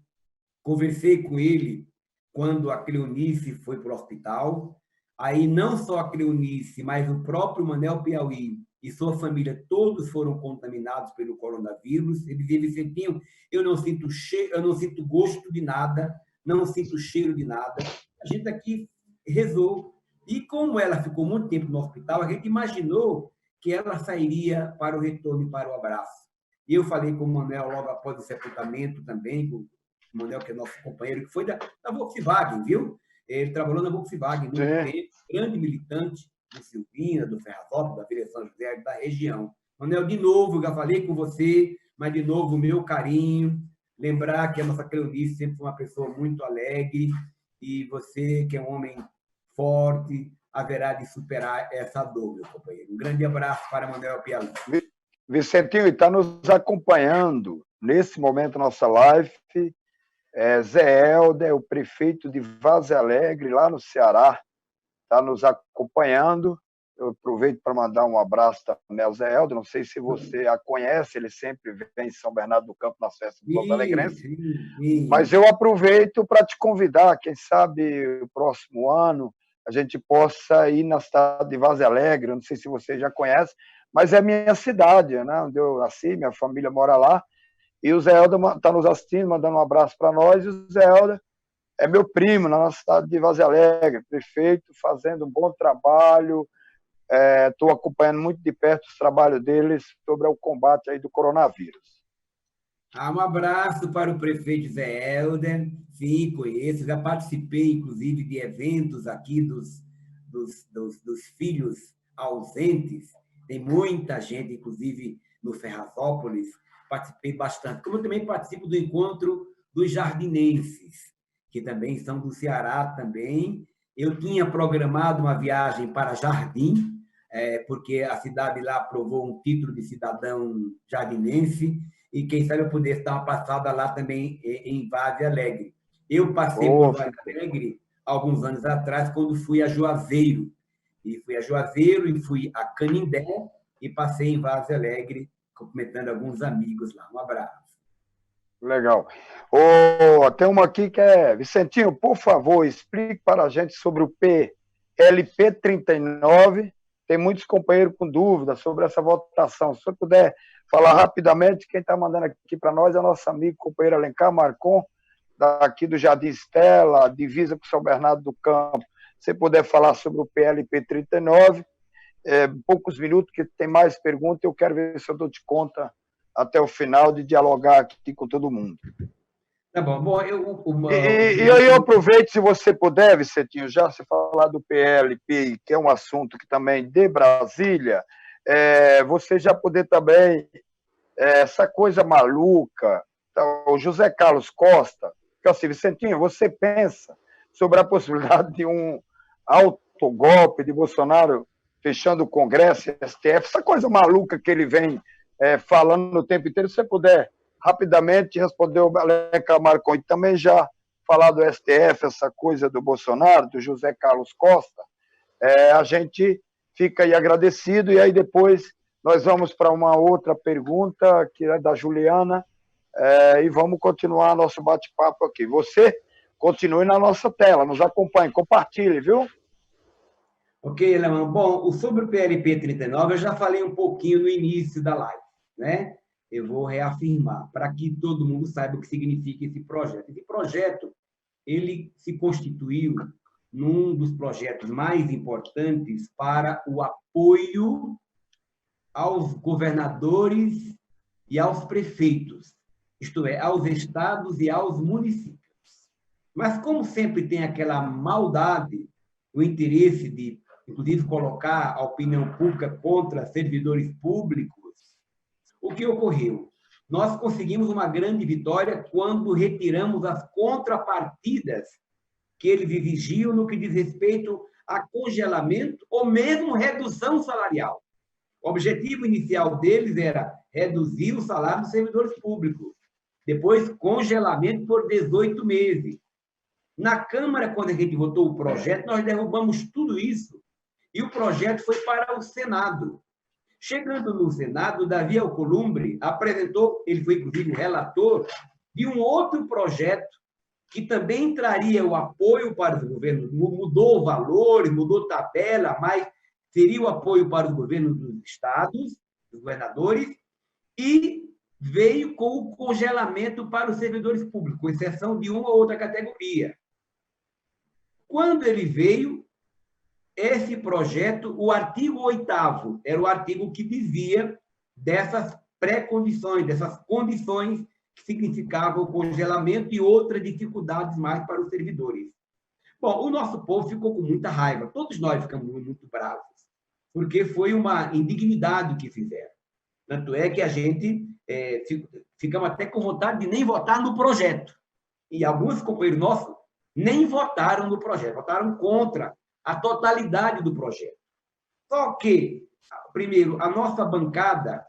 conversei com ele quando a Cleonice foi para o hospital. Aí, não só a Cleonice, mas o próprio Manuel Piauí e sua família, todos foram contaminados pelo coronavírus. Ele dizia: Vicentinho, eu não sinto cheiro, eu não sinto gosto de nada, não sinto cheiro de nada. A gente aqui rezou. E como ela ficou muito tempo no hospital, a gente imaginou que ela sairia para o retorno e para o abraço. E eu falei com o Manuel logo após o sepultamento também, com o Manuel, que é nosso companheiro, que foi da Volkswagen, viu? Ele trabalhou na Volkswagen muito tempo, grande militante do Silvina, do Ferrazópolis, da Vila São José, da região. Manuel, de novo, eu já falei com você, mas de novo, o meu carinho, lembrar que a nossa Cleonice sempre foi uma pessoa muito alegre, e você, que é um homem forte, haverá de superar essa dor, meu companheiro. Um grande abraço para Manuel Piauí. Vicentinho, está nos acompanhando nesse momento nossa live, Zé Helder, o prefeito de Vaze Alegre, lá no Ceará, está nos acompanhando. Eu aproveito para mandar um abraço também ao Zé Helder. Não sei se você a conhece, ele sempre vem em São Bernardo do Campo nas festas do Porto Alegrense. Mas eu aproveito para te convidar, quem sabe o próximo ano a gente possa ir na cidade de Vaza Alegre. Eu não sei se você já conhece, mas é minha cidade, né? Onde eu nasci, minha família mora lá. E o Zé Helder está nos assistindo, mandando um abraço para nós. E o Zé Helder é meu primo na nossa cidade de Vaza Alegre, prefeito, fazendo um bom trabalho. Estou acompanhando muito de perto os trabalhos deles sobre o combate aí do coronavírus. Um abraço para o prefeito Zé Helder. Sim, conheço. Já participei, inclusive, de eventos aqui dos filhos ausentes. Tem muita gente, inclusive, no Ferrazópolis. Participei bastante. Como eu também participo do encontro dos jardinenses, que também são do Ceará também. Eu tinha programado uma viagem para Jardim, porque a cidade lá aprovou um título de cidadão jardinense, e quem sabe eu pudesse dar uma passada lá também em Vaza Alegre. Eu passei por Vaza Alegre alguns anos atrás, quando fui a Juazeiro. E fui a Juazeiro e fui a Canindé e passei em Vaza Alegre, cumprimentando alguns amigos lá. Um abraço. Legal. Tem uma aqui que é... Vicentinho, por favor, explique para a gente sobre o PLP 39. Tem muitos companheiros com dúvidas sobre essa votação. Se você puder falar rapidamente, quem está mandando aqui para nós é nosso amigo, companheiro Alencar Marcon, daqui do Jardim Estela, divisa com São Bernardo do Campo. Se você puder falar sobre o PLP 39, poucos minutos, que tem mais perguntas, eu quero ver se eu dou de conta até o final de dialogar aqui com todo mundo. Tá bom. Eu aproveito, se você puder, Vicentinho, já se falar do PLP, que é um assunto que também de Brasília, você já poder também, essa coisa maluca, o José Carlos Costa, que assim, Vicentinho, você pensa sobre a possibilidade de um autogolpe de Bolsonaro fechando o Congresso, STF, essa coisa maluca que ele vem falando no tempo inteiro, se você puder rapidamente responder o Alencar Marcon e também já falar do STF, essa coisa do Bolsonaro, do José Carlos Costa, a gente fica aí agradecido, e aí depois nós vamos para uma outra pergunta, que é da Juliana, e vamos continuar nosso bate-papo aqui. Você continue na nossa tela, nos acompanhe, compartilhe, viu? Ok, Alemão. Bom, sobre o PLP 39, eu já falei um pouquinho no início da live, né? Eu vou reafirmar, para que todo mundo saiba o que significa esse projeto. Esse projeto, ele se constituiu num dos projetos mais importantes para o apoio aos governadores e aos prefeitos, isto é, aos estados e aos municípios. Mas, como sempre tem aquela maldade, o interesse de, inclusive, colocar a opinião pública contra servidores públicos, o que ocorreu? Nós conseguimos uma grande vitória quando retiramos as contrapartidas que eles exigiam no que diz respeito a congelamento ou mesmo redução salarial. O objetivo inicial deles era reduzir o salário dos servidores públicos, depois congelamento por 18 meses. Na Câmara, quando a gente votou o projeto, nós derrubamos tudo isso e o projeto foi para o Senado. Chegando no Senado, Davi Alcolumbre apresentou, ele foi inclusive o relator, de um outro projeto que também traria o apoio para os governos, mudou valores, mudou tabela, mas seria o apoio para os governos dos estados, dos governadores, e veio com o congelamento para os servidores públicos, com exceção de uma ou outra categoria. Quando ele veio, esse projeto, o artigo 8º, era o artigo que dizia dessas pré-condições, dessas condições que significavam o congelamento e outras dificuldades mais para os servidores. Bom, o nosso povo ficou com muita raiva, todos nós ficamos muito bravos, porque foi uma indignidade o que fizeram. Tanto é que a gente ficamos até com vontade de nem votar no projeto. E alguns companheiros nossos nem votaram no projeto, votaram contra a totalidade do projeto. Só que, primeiro, a nossa bancada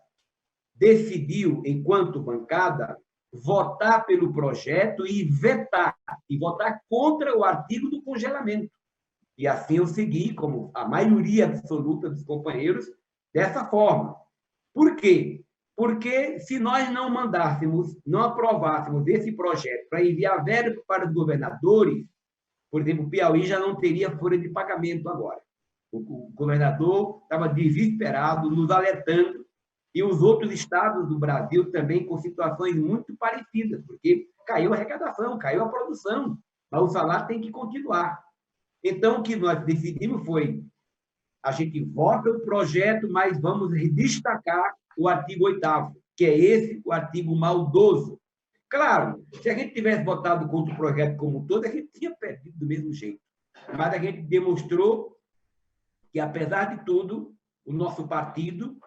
decidiu, enquanto bancada, votar pelo projeto e vetar, e votar contra o artigo do congelamento. E assim eu segui, como a maioria absoluta dos companheiros, dessa forma. Por quê? Porque se nós não mandássemos, não aprovássemos esse projeto para enviar verba para os governadores, por exemplo, o Piauí já não teria folha de pagamento agora. O governador estava desesperado, nos alertando, e os outros estados do Brasil também com situações muito parecidas, porque caiu a arrecadação, caiu a produção, mas o salário tem que continuar. Então, o que nós decidimos foi, a gente vota o projeto, mas vamos destacar o artigo 8º, que é esse, o artigo maldoso. Claro, se a gente tivesse votado contra o projeto como um todo, a gente tinha perdido do mesmo jeito. Mas a gente demonstrou que, apesar de tudo, o nosso partido,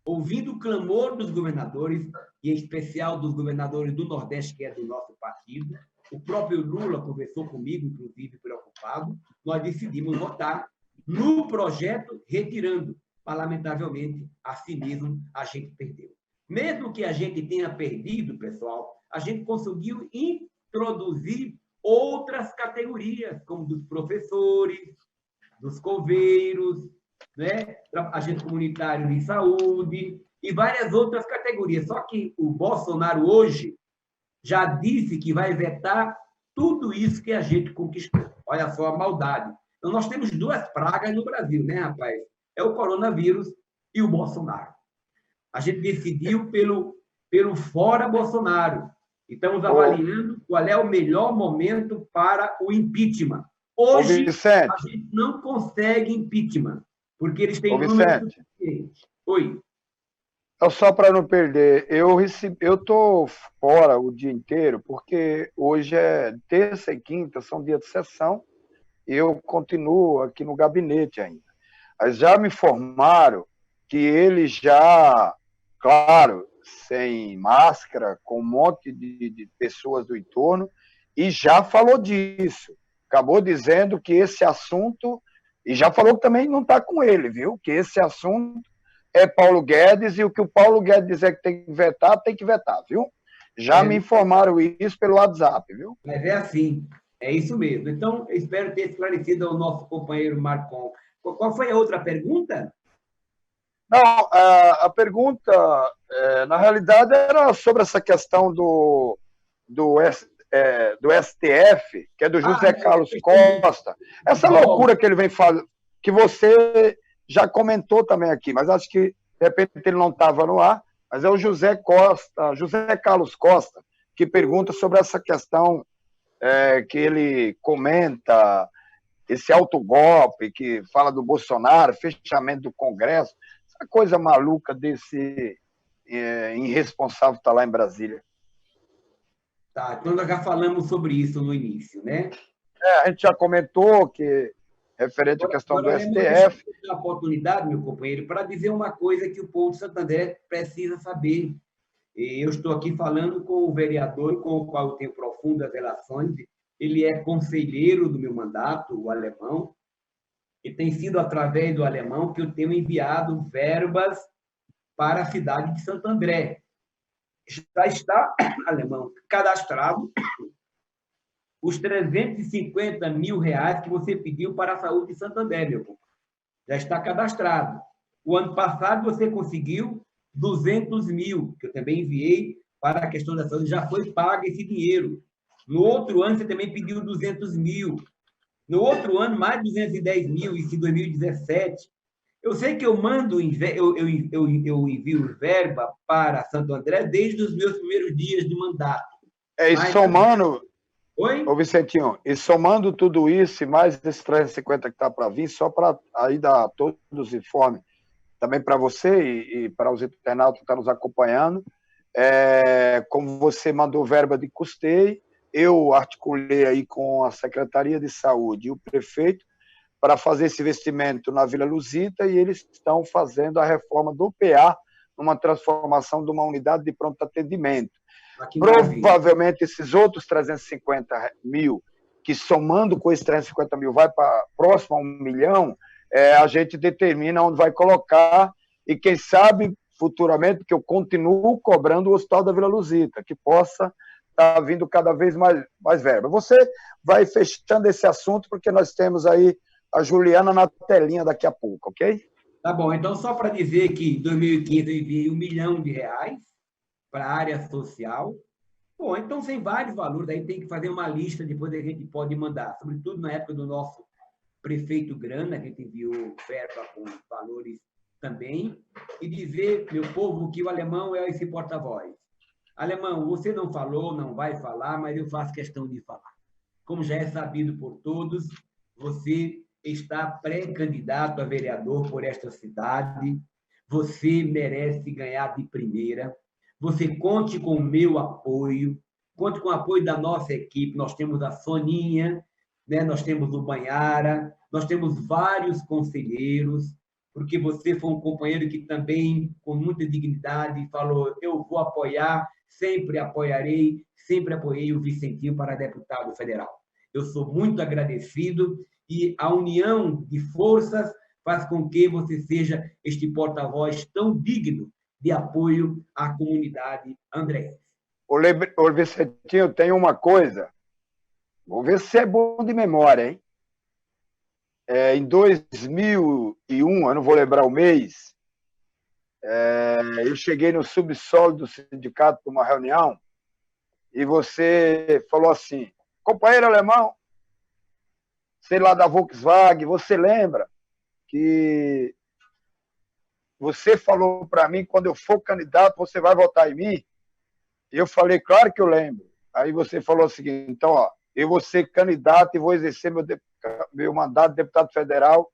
ouvindo o clamor dos governadores, e em especial dos governadores do Nordeste, que é do nosso partido, o próprio Lula conversou comigo, inclusive preocupado, nós decidimos votar no projeto, retirando. Mas, lamentavelmente, assim mesmo, a gente perdeu. Mesmo que a gente tenha perdido, pessoal, a gente conseguiu introduzir outras categorias, como dos professores, dos coveiros, né? Agentes comunitários de saúde e várias outras categorias. Só que o Bolsonaro hoje já disse que vai vetar tudo isso que a gente conquistou. Olha só a maldade. Então, nós temos duas pragas no Brasil, né, rapaz? É o coronavírus e o Bolsonaro. A gente decidiu pelo fora Bolsonaro. E estamos avaliando qual é o melhor momento para o impeachment. Hoje, a gente não consegue impeachment, porque eles têm número suficiente. Oi. Então, só para não perder, eu estou fora o dia inteiro, porque hoje é terça e quinta, são dia de sessão, e eu continuo aqui no gabinete ainda. Mas já me informaram que ele já, claro, sem máscara, com um monte de pessoas do entorno, e já falou disso. Acabou dizendo que esse assunto, e já falou que também não está com ele, viu? Que esse assunto é Paulo Guedes, e o que o Paulo Guedes dizer que tem que vetar, viu? Já me informaram isso pelo WhatsApp, viu? Mas é assim, é isso mesmo. Então, eu espero ter esclarecido ao nosso companheiro Marcon. Qual foi a outra pergunta? Não, a pergunta, na realidade, era sobre essa questão do STF, que é do José Carlos Costa. Essa loucura que ele vem fazendo, que você já comentou também aqui, mas acho que, de repente, ele não estava no ar, mas é o José Carlos Costa, que pergunta sobre essa questão que ele comenta, esse autogolpe, que fala do Bolsonaro, fechamento do Congresso, essa coisa maluca desse irresponsável que está lá em Brasília. Tá, então nós já falamos sobre isso no início, né? A gente já comentou que, referente à questão do STF... Eu tenho a oportunidade, meu companheiro, para dizer uma coisa que o povo de Santo André precisa saber. Eu estou aqui falando com o vereador, com o qual eu tenho profundas relações. Ele é conselheiro do meu mandato, o Alemão, e tem sido através do Alemão que eu tenho enviado verbas para a cidade de Santo André. Já está, Alemão, cadastrado os 350 mil reais que você pediu para a saúde de Santo André, meu povo. Já está cadastrado. O ano passado você conseguiu 200 mil, que eu também enviei para a questão da saúde, já foi pago esse dinheiro. No outro ano você também pediu 200 mil. No outro ano, mais 210 mil, isso em 2017. Eu sei que eu envio verba para Santo André desde os meus primeiros dias de mandato. E somando... Oi? Ô, Vicentinho, e somando tudo isso, e mais esses 350 que está para vir, só para aí dar todos os informes, também para você e para os internautas que estão nos acompanhando, como você mandou verba de custeio, eu articulei aí com a Secretaria de Saúde e o prefeito para fazer esse investimento na Vila Luzita, e eles estão fazendo a reforma do PA, numa transformação de uma unidade de pronto atendimento. Provavelmente esses outros 350 mil, que somando com esses 350 mil vai para próximo a 1 milhão, a gente determina onde vai colocar, e quem sabe futuramente, que eu continuo cobrando o Hospital da Vila Luzita, que possa estar vindo cada vez mais verba. Você vai fechando esse assunto, porque nós temos aí a Juliana na telinha daqui a pouco, ok? Tá bom, então só para dizer que em 2015 eu enviei R$ 1 milhão para a área social. Bom, então tem vários valores, aí tem que fazer uma lista, depois a gente pode mandar, sobretudo na época do nosso prefeito Grana, a gente enviou verba com valores também, e dizer, meu povo, que o alemão é esse porta-voz. Alemão, você não falou, não vai falar, mas eu faço questão de falar. Como já é sabido por todos, você está pré-candidato a vereador por esta cidade, você merece ganhar de primeira, você conte com o meu apoio, conte com o apoio da nossa equipe, nós temos a Soninha, né? Nós temos o Banhara, nós temos vários conselheiros, porque você foi um companheiro que também, com muita dignidade, falou, eu vou apoiar, sempre apoiarei, sempre apoiei o Vicentinho para deputado federal. Eu sou muito agradecido e a união de forças faz com que você seja este porta-voz tão digno de apoio à comunidade andréense. Ô, Vicentinho, tem uma coisa. Vou ver se é bom de memória, hein? Em 2001, eu não vou lembrar o mês, eu cheguei no subsolo do sindicato para uma reunião e você falou assim, companheiro alemão, sei lá da Volkswagen, você lembra que você falou para mim, quando eu for candidato, você vai votar em mim? E eu falei, claro que eu lembro. Aí você falou o seguinte, então, ó, eu vou ser candidato e vou exercer meu mandato de deputado federal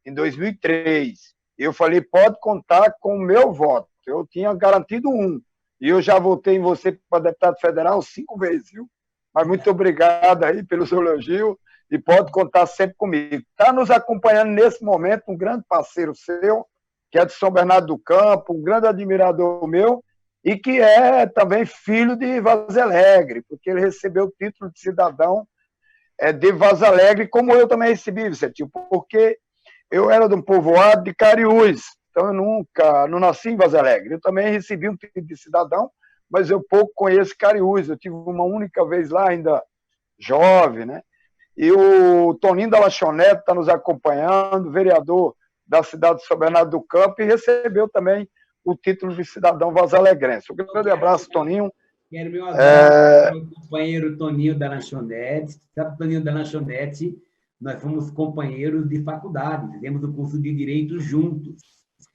em 2003. E eu falei, pode contar com o meu voto. Eu tinha garantido um. E eu já votei em você para deputado federal 5 vezes, viu? Mas muito obrigado aí pelo seu elogio e pode contar sempre comigo. Está nos acompanhando nesse momento um grande parceiro seu, que é de São Bernardo do Campo, um grande admirador meu, e que é também filho de Vaza Alegre, porque ele recebeu o título de cidadão de Vaza Alegre, como eu também recebi, Vicentinho, porque eu era de um povoado de Cariús, então eu não nasci em Vaza Alegre. Eu também recebi um título de cidadão, mas eu pouco conheço Cariús, eu tive uma única vez lá, ainda jovem, né? E o Toninho da Lanchonete está nos acompanhando, vereador da cidade de São Bernardo do Campo, e recebeu também o título de cidadão vazalegrense. Um grande abraço, Toninho. Quero meu abraço, meu companheiro Toninho da Lanchonete. Sabe, Toninho da Lanchonete, nós fomos companheiros de faculdade, fizemos o curso de Direito juntos.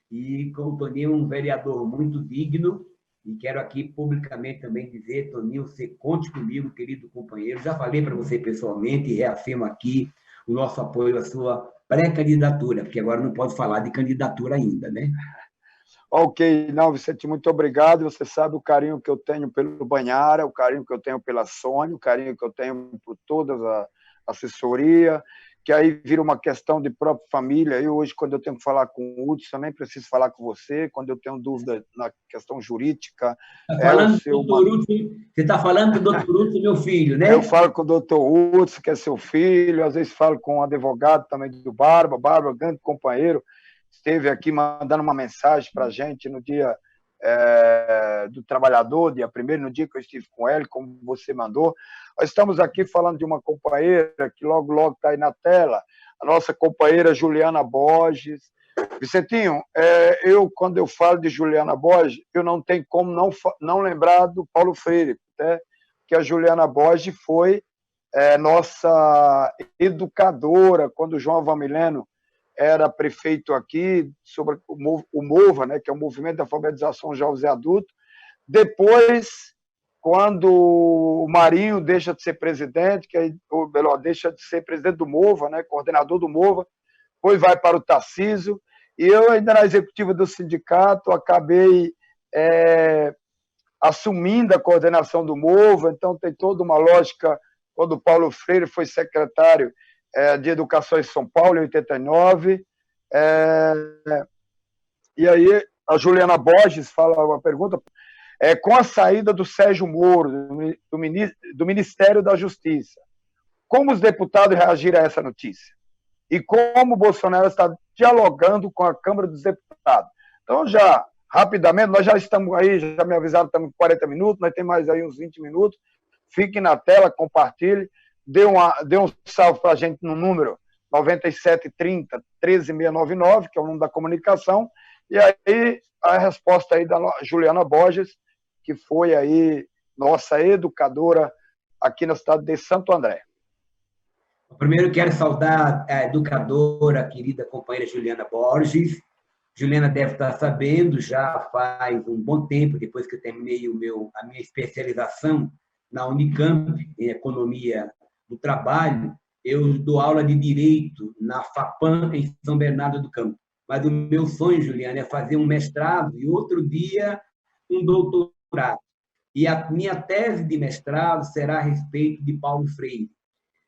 E com o Toninho, um vereador muito digno, e quero aqui publicamente também dizer, Toninho, você conte comigo, querido companheiro. Já falei para você pessoalmente e reafirmo aqui o nosso apoio à sua pré-candidatura, porque agora não pode falar de candidatura ainda, né? Ok, não, Vicente, muito obrigado. Você sabe o carinho que eu tenho pelo Banhara, o carinho que eu tenho pela Sônia, o carinho que eu tenho por toda a assessoria, que aí vira uma questão de própria família. Eu hoje, quando eu tenho que falar com o Hudson, nem preciso falar com você. Quando eu tenho dúvida na questão jurídica... Você está falando do Dr. Hudson, meu filho, né? Eu falo com o doutor Hudson, que é seu filho, às vezes falo com o advogado também do Bárbara, grande companheiro, esteve aqui mandando uma mensagem para a gente no dia do trabalhador, dia 1º, no dia que eu estive com ele, como você mandou. Nós estamos aqui falando de uma companheira que logo está aí na tela, a nossa companheira Juliana Borges. Vicentinho, quando eu falo de Juliana Borges, eu não tenho como não lembrar do Paulo Freire, né? Que a Juliana Borges foi nossa educadora quando o João Valmileno era prefeito aqui, sobre o MOVA, né, que é o Movimento de Alfabetização de Jovens e Adultos. Depois, quando o Marinho deixa de ser presidente, ou melhor, deixa de ser presidente do MOVA, né, coordenador do MOVA, depois vai para o Tarcísio, e eu ainda na executiva do sindicato acabei assumindo a coordenação do MOVA, então tem toda uma lógica, quando o Paulo Freire foi secretário de Educação em São Paulo, em 89. E aí a Juliana Borges fala uma pergunta, com a saída do Sérgio Moro, do Ministério da Justiça, como os deputados reagiram a essa notícia? E como o Bolsonaro está dialogando com a Câmara dos Deputados? Então, já, rapidamente, nós já estamos aí, já me avisaram, estamos com 40 minutos, nós temos mais aí uns 20 minutos, fiquem na tela, compartilhe, dê um salve para a gente no número 9730 13699, que é o número da comunicação, e aí a resposta aí da Juliana Borges, que foi aí nossa educadora aqui na cidade de Santo André. Primeiro, quero saudar a educadora, a querida companheira Juliana Borges. Juliana deve estar sabendo, já faz um bom tempo, depois que eu terminei a minha especialização na Unicamp, em Economia do Trabalho, eu dou aula de Direito na FAPAM, em São Bernardo do Campo. Mas o meu sonho, Juliana, é fazer um mestrado e outro dia um doutorado. E a minha tese de mestrado será a respeito de Paulo Freire.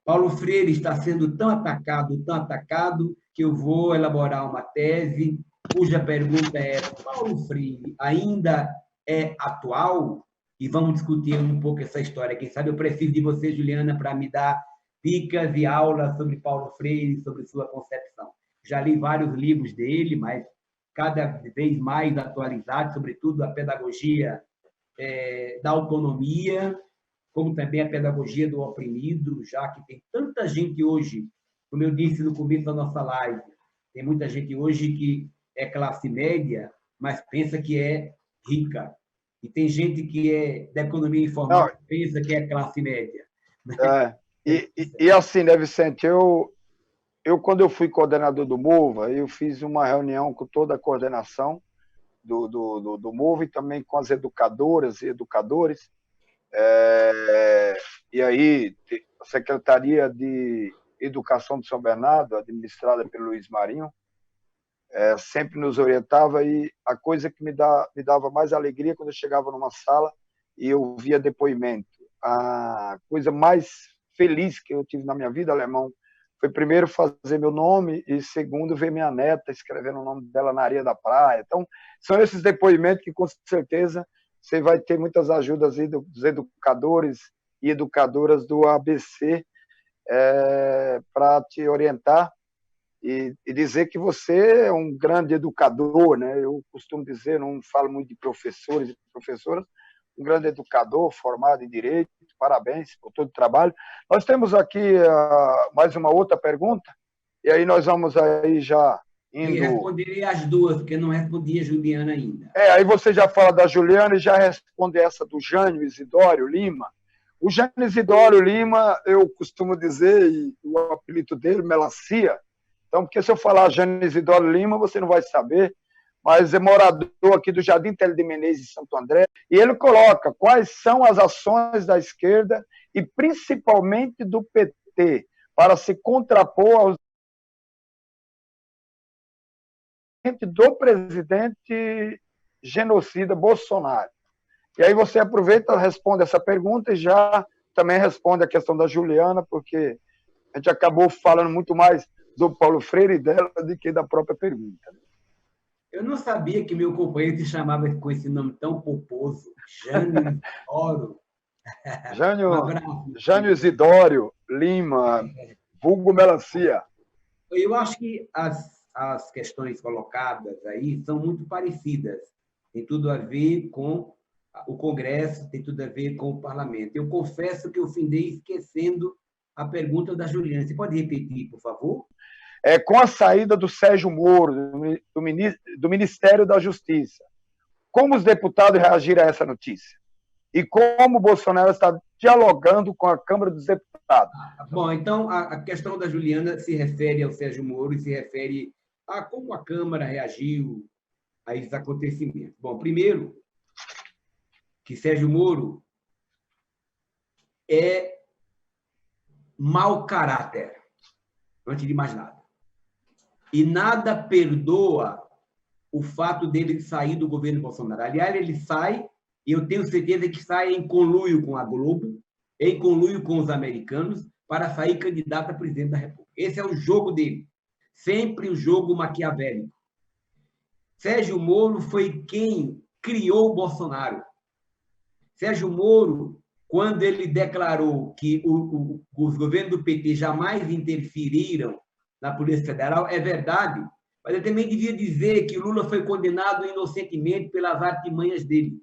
Paulo Freire está sendo tão atacado, que eu vou elaborar uma tese cuja pergunta é: Paulo Freire ainda é atual? E vamos discutir um pouco essa história. Quem sabe eu preciso de você, Juliana, para me dar dicas e aulas sobre Paulo Freire, sobre sua concepção. Já li vários livros dele, mas cada vez mais atualizados, sobretudo a pedagogia da autonomia, como também a pedagogia do oprimido, já que tem tanta gente hoje, como eu disse no começo da nossa live, tem muita gente hoje que é classe média, mas pensa que é rica. E tem gente que é da economia informal que pensa que é classe média. E assim, né, Vicente, eu quando eu fui coordenador do MOVA, eu fiz uma reunião com toda a coordenação do MOVA e também com as educadoras e educadores. E aí, a Secretaria de Educação de São Bernardo, administrada pelo Luiz Marinho, sempre nos orientava, e a coisa que me dava mais alegria quando eu chegava numa sala e eu via depoimento. A coisa mais feliz que eu tive na minha vida, Alemão, foi primeiro fazer meu nome e segundo ver minha neta escrevendo o nome dela na areia da praia. Então, são esses depoimentos que com certeza você vai ter muitas ajudas aí dos educadores e educadoras do ABC para te orientar e dizer que você é um grande educador, né? Eu costumo dizer, não falo muito de professores e professoras, um grande educador formado em Direito, parabéns por todo o trabalho. Nós temos aqui mais uma outra pergunta, e aí nós vamos aí já indo... Eu responderei as duas, porque eu não respondi a Juliana ainda. Aí você já fala da Juliana e já responde essa do Jânio Isidório Lima. O Jânio Isidório Lima, eu costumo dizer, e o apelido dele, Melancia. Então, porque se eu falar Jânio Isidório Lima, você não vai saber, mas é morador aqui do Jardim Tele de Menezes, em Santo André, e ele coloca quais são as ações da esquerda e principalmente do PT para se contrapor aos do presidente genocida Bolsonaro. E aí você aproveita, responde essa pergunta e já também responde a questão da Juliana, porque a gente acabou falando muito mais do Paulo Freire e dela do que da própria pergunta. Eu não sabia que meu companheiro se chamava com esse nome tão pomposo, Jânio Isidório. Jânio Isidório Lima, vulgo Melancia. Eu acho que as questões colocadas aí são muito parecidas. Tem tudo a ver com o Congresso, tem tudo a ver com o Parlamento. Eu confesso que eu findei esquecendo a pergunta da Juliana. Você pode repetir, por favor? Com a saída do Sérgio Moro, do Ministério da Justiça, como os deputados reagiram a essa notícia? E como o Bolsonaro está dialogando com a Câmara dos Deputados? Bom, então, a questão da Juliana se refere ao Sérgio Moro e se refere a como a Câmara reagiu a esses acontecimentos. Bom, primeiro, que Sérgio Moro é mau caráter, antes de mais nada. E nada perdoa o fato dele sair do governo Bolsonaro. Aliás, ele sai, e eu tenho certeza que sai em conluio com a Globo, em conluio com os americanos, para sair candidato a presidente da República. Esse é o jogo dele. Sempre o jogo maquiavélico. Sérgio Moro foi quem criou o Bolsonaro. Sérgio Moro, quando ele declarou que os governos do PT jamais interferiram na Polícia Federal, é verdade, mas ele também devia dizer que Lula foi condenado inocentemente pelas artimanhas dele.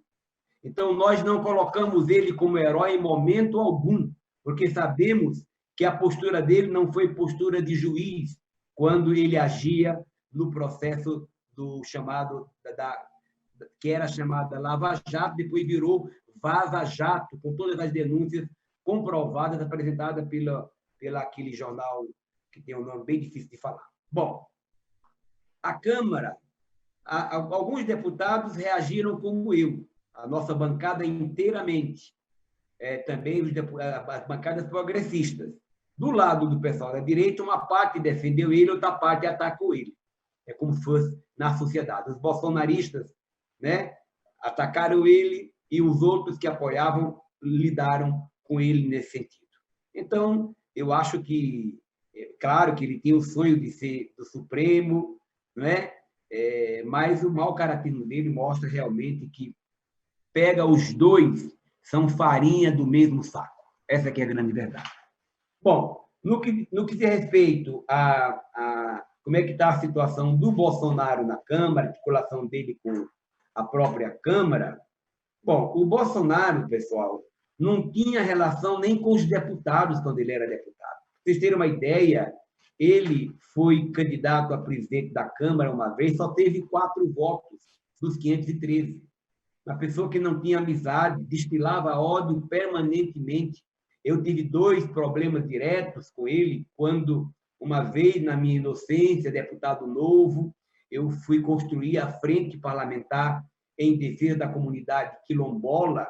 Então, nós não colocamos ele como herói em momento algum, porque sabemos que que a postura dele não foi postura de juiz quando ele agia no processo do chamado que era chamada Lava Jato, depois virou Vaza Jato, com todas as denúncias comprovadas, apresentadas pela aquele jornal que tem um nome bem difícil de falar. Bom, a Câmara, alguns deputados reagiram como eu, a nossa bancada inteiramente, também as bancadas progressistas. Do lado do pessoal da direita, uma parte defendeu ele, outra parte atacou ele. É como se fosse na sociedade. Os bolsonaristas, né, atacaram ele e os outros que apoiavam lidaram com ele nesse sentido. Então, eu acho que, claro que ele tinha o sonho de ser do Supremo, né? Mas o mau caratismo dele mostra realmente que pega os dois, são farinha do mesmo saco. Essa que é a grande verdade. Bom, no que diz respeito a como é que está a situação do Bolsonaro na Câmara, a articulação dele com a própria Câmara, bom, o Bolsonaro, pessoal, não tinha relação nem com os deputados quando ele era deputado. Para vocês terem uma ideia, ele foi candidato a presidente da Câmara uma vez, só teve 4 votos dos 513. Uma pessoa que não tinha amizade, destilava ódio permanentemente. Eu tive 2 problemas diretos com ele, quando, uma vez, na minha inocência, deputado novo, eu fui construir a frente parlamentar em defesa da comunidade quilombola,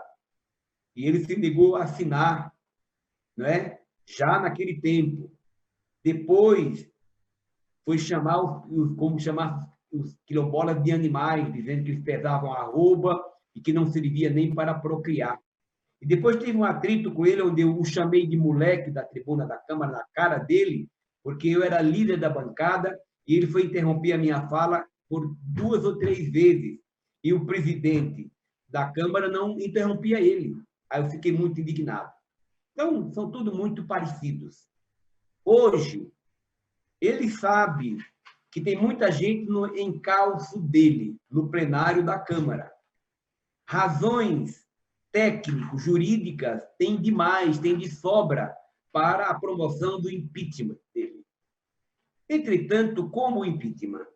e ele se negou a assinar, né? Já naquele tempo. Depois, foi chamar os quilombolas de animais, dizendo que eles pesavam arroba e que não servia nem para procriar. E depois teve um atrito com ele, onde eu o chamei de moleque da tribuna da Câmara, na cara dele, porque eu era líder da bancada, e ele foi interromper a minha fala por 2 ou 3 vezes. E o presidente da Câmara não interrompia ele. Aí eu fiquei muito indignado. Então, são tudo muito parecidos. Hoje, ele sabe que tem muita gente no encalço dele, no plenário da Câmara. Razões técnico-jurídicas tem demais, tem de sobra para a promoção do impeachment dele. Entretanto, como o impeachment,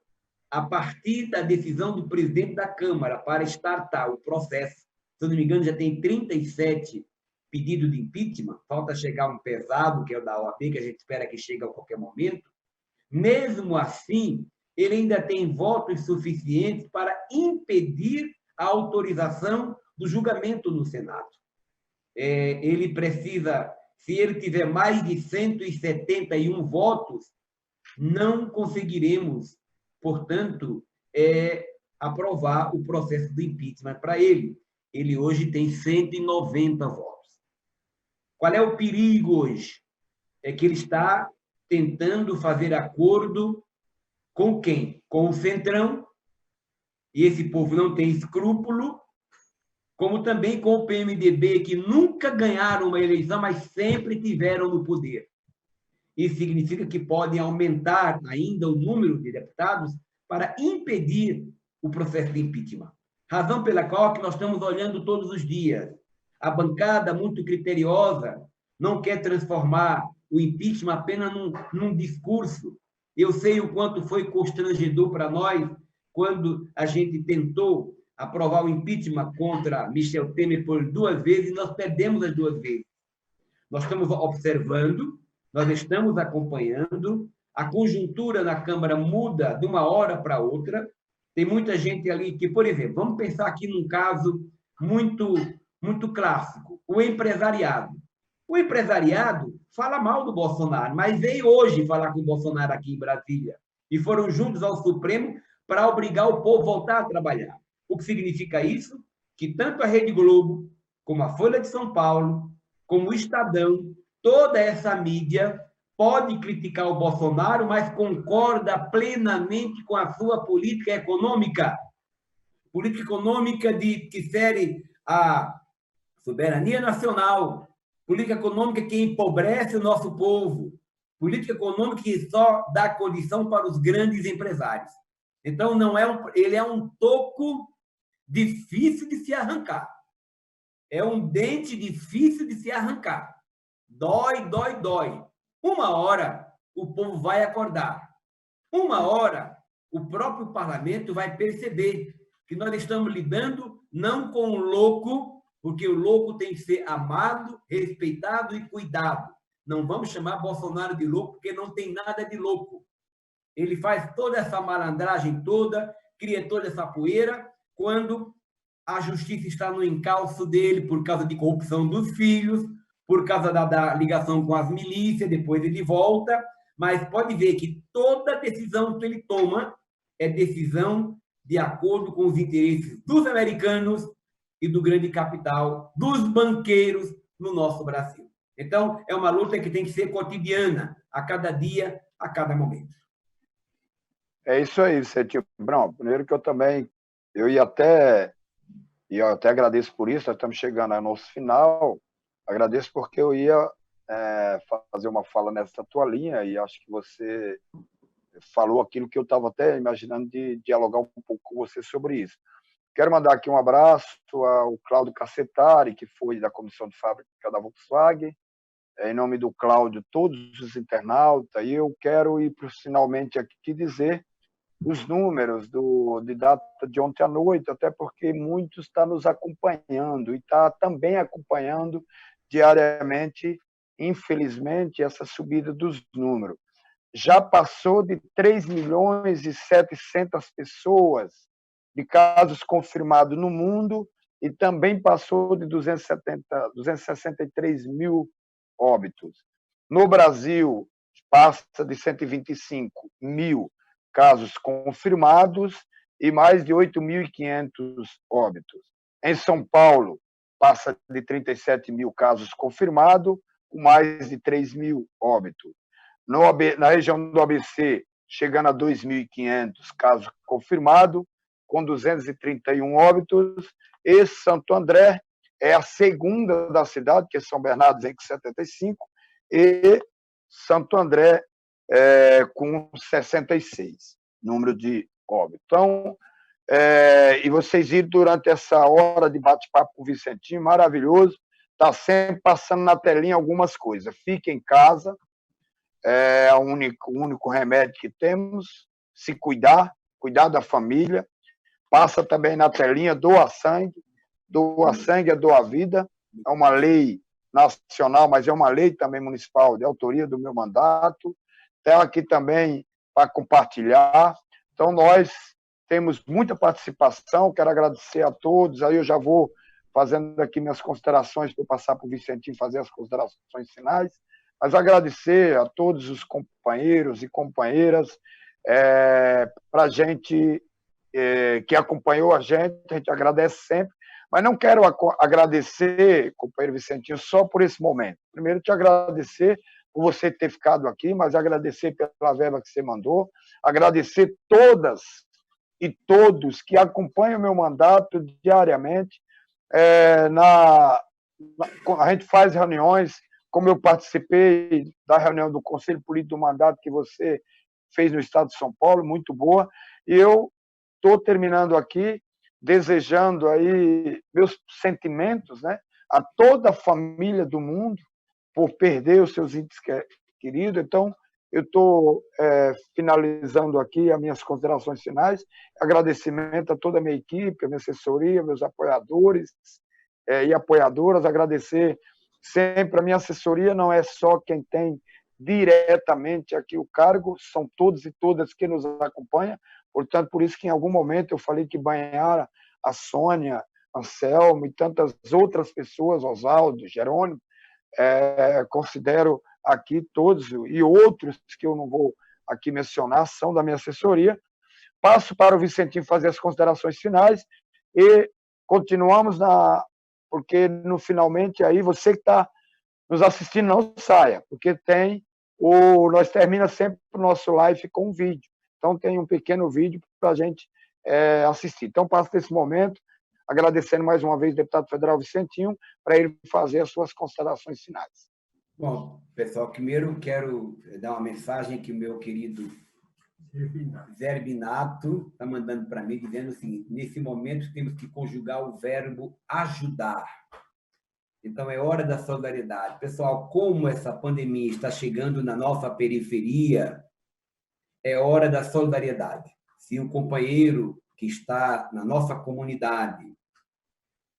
a partir da decisão do presidente da Câmara para startar o processo, se eu não me engano, já tem 37 pedidos de impeachment, falta chegar um pesado, que é o da OAB, que a gente espera que chegue a qualquer momento. Mesmo assim, ele ainda tem votos suficientes para impedir a autorização do julgamento no Senado. Ele precisa, se ele tiver mais de 171 votos, não conseguiremos, portanto, aprovar o processo do impeachment para ele. Ele hoje tem 190 votos. Qual é o perigo hoje? É que ele está tentando fazer acordo com quem? Com o Centrão, e esse povo não tem escrúpulo, como também com o PMDB, que nunca ganharam uma eleição, mas sempre tiveram no poder. Isso significa que podem aumentar ainda o número de deputados para impedir o processo de impeachment. Razão pela qual que nós estamos olhando todos os dias. A bancada, muito criteriosa, não quer transformar o impeachment apenas num discurso. Eu sei o quanto foi constrangedor para nós quando a gente tentou aprovar o impeachment contra Michel Temer por 2 vezes e nós perdemos as 2 vezes. Nós estamos observando, nós estamos acompanhando, a conjuntura na Câmara muda de uma hora para outra. Tem muita gente ali que, por exemplo, vamos pensar aqui num caso muito clássico, o empresariado. O empresariado fala mal do Bolsonaro, mas veio hoje falar com o Bolsonaro aqui em Brasília e foram juntos ao Supremo para obrigar o povo a voltar a trabalhar. O que significa isso? Que tanto a Rede Globo, como a Folha de São Paulo, como o Estadão, toda essa mídia pode criticar o Bolsonaro, mas concorda plenamente com a sua política econômica. Política econômica que fere a soberania nacional, política econômica que empobrece o nosso povo, política econômica que só dá condição para os grandes empresários. Então, ele é um toco difícil de se arrancar. É um dente difícil de se arrancar. Dói, dói, dói. Uma hora o povo vai acordar. Uma hora o próprio parlamento vai perceber que nós estamos lidando não com o louco, porque o louco tem que ser amado, respeitado e cuidado. Não vamos chamar Bolsonaro de louco, porque não tem nada de louco. Ele faz toda essa malandragem toda, cria toda essa poeira, quando a justiça está no encalço dele por causa de corrupção dos filhos, por causa da ligação com as milícias, depois ele volta, mas pode ver que toda decisão que ele toma é decisão de acordo com os interesses dos americanos e do grande capital, dos banqueiros no nosso Brasil. Então, é uma luta que tem que ser cotidiana, a cada dia, a cada momento. É isso aí, Vicentinho. Brão, primeiro que eu e eu até agradeço por isso, nós estamos chegando ao nosso final, agradeço porque eu ia fazer uma fala nessa tua linha e acho que você falou aquilo que eu estava até imaginando de dialogar um pouco com você sobre isso. Quero mandar aqui um abraço ao Cláudio Cacetari, que foi da Comissão de Fábrica da Volkswagen, em nome do Cláudio, todos os internautas, e eu quero ir finalmente aqui dizer os números de data de ontem à noite, até porque muitos estão nos acompanhando e está também acompanhando diariamente, infelizmente, essa subida dos números. Já passou de 3.700.000 pessoas de casos confirmados no mundo e também passou de 263 mil óbitos. No Brasil, passa de 125 mil casos confirmados e mais de 8.500 óbitos. Em São Paulo, passa de 37 mil casos confirmados, com mais de 3 mil óbitos. Na região do ABC, chegando a 2.500 casos confirmados, com 231 óbitos. E Santo André é a segunda da cidade, que é São Bernardo vem com 75, e Santo André com 66, número de óbitos. Então, e vocês viram durante essa hora de bate-papo com o Vicentinho, maravilhoso, está sempre passando na telinha algumas coisas. Fique em casa, é o único remédio que temos, se cuidar da família. Passa também na telinha, doa sangue é doa vida, é uma lei nacional, mas é uma lei também municipal, de autoria do meu mandato. Tem aqui também para compartilhar. Então, nós temos muita participação, quero agradecer a todos, aí eu já vou fazendo aqui minhas considerações para passar para o Vicentinho fazer as considerações finais, mas agradecer a todos os companheiros e companheiras para a gente que acompanhou a gente agradece sempre, mas não quero agradecer, companheiro Vicentinho, só por esse momento. Primeiro, te agradecer por você ter ficado aqui, mas agradecer pela verba que você mandou, agradecer todas e todos que acompanham o meu mandato diariamente. A gente faz reuniões, como eu participei da reunião do Conselho Político do Mandato que você fez no Estado de São Paulo, muito boa, e eu estou terminando aqui desejando aí meus sentimentos, né, a toda a família do mundo por perder os seus entes queridos. Então, eu estou finalizando aqui as minhas considerações finais. Agradecimento a toda a minha equipe, a minha assessoria, meus apoiadores e apoiadoras. Agradecer sempre a minha assessoria, não é só quem tem diretamente aqui o cargo, são todos e todas que nos acompanham. Portanto, por isso que em algum momento eu falei que Banhara, a Sônia, Anselmo e tantas outras pessoas, Oswaldo, Jerônimo, considero aqui todos e outros que eu não vou aqui mencionar, são da minha assessoria. Passo para o Vicentinho fazer as considerações finais e continuamos porque no finalmente aí você que está nos assistindo não saia, porque nós termina sempre o nosso live com um vídeo. Então, tem um pequeno vídeo para a gente assistir. Então, passo nesse momento, agradecendo mais uma vez o deputado federal Vicentinho, para ele fazer as suas considerações finais. Bom, pessoal, primeiro quero dar uma mensagem que o meu querido Zerbinato está mandando para mim, dizendo o seguinte: nesse momento temos que conjugar o verbo ajudar. Então, é hora da solidariedade. Pessoal, como essa pandemia está chegando na nossa periferia, é hora da solidariedade. Se um companheiro que está na nossa comunidade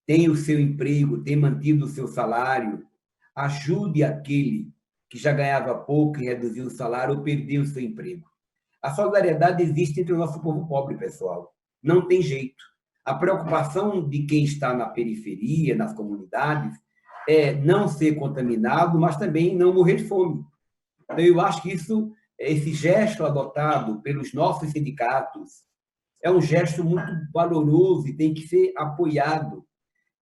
tem o seu emprego, tem mantido o seu salário, ajude aquele que já ganhava pouco e reduziu o salário ou perdeu o seu emprego. A solidariedade existe entre o nosso povo pobre, pessoal. Não tem jeito. A preocupação de quem está na periferia, nas comunidades, é não ser contaminado, mas também não morrer de fome. Então, eu acho que esse gesto adotado pelos nossos sindicatos é um gesto muito valoroso e tem que ser apoiado,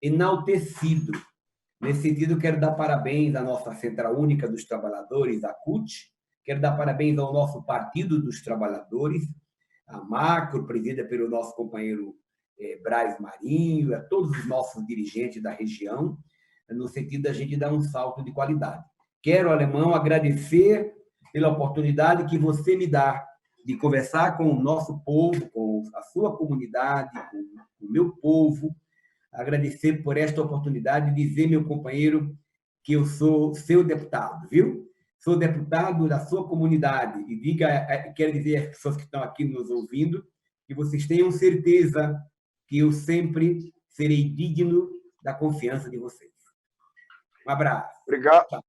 enaltecido. Nesse sentido, eu quero dar parabéns à nossa Central Única dos Trabalhadores, a CUT, quero dar parabéns ao nosso Partido dos Trabalhadores, a Macro, presidida pelo nosso companheiro Braz Marinho, a todos os nossos dirigentes da região, no sentido da gente dar um salto de qualidade. Quero, Alemão, agradecer pela oportunidade que você me dá de conversar com o nosso povo, com a sua comunidade, com o meu povo, agradecer por esta oportunidade de dizer, meu companheiro, que eu sou seu deputado, viu? Sou deputado da sua comunidade e quero dizer às pessoas que estão aqui nos ouvindo que vocês tenham certeza que eu sempre serei digno da confiança de vocês. Um abraço.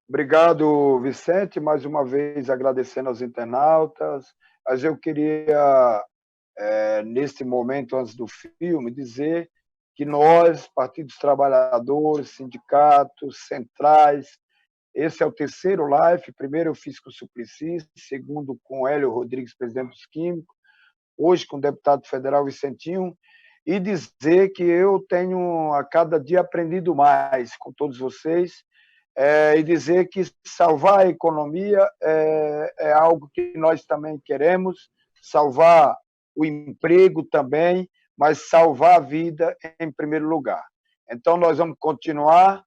Obrigado, Vicente, mais uma vez agradecendo aos internautas. Mas eu queria, neste momento, antes do filme, dizer que nós, Partido dos Trabalhadores, sindicatos, centrais, esse é o terceiro live. Primeiro eu fiz com o Suplicy, segundo com Hélio Rodrigues, presidente dos Químicos, hoje com o deputado federal Vicentinho, e dizer que eu tenho a cada dia aprendido mais com todos vocês, e dizer que salvar a economia é algo que nós também queremos, salvar o emprego também, mas salvar a vida em primeiro lugar. Então, nós vamos continuar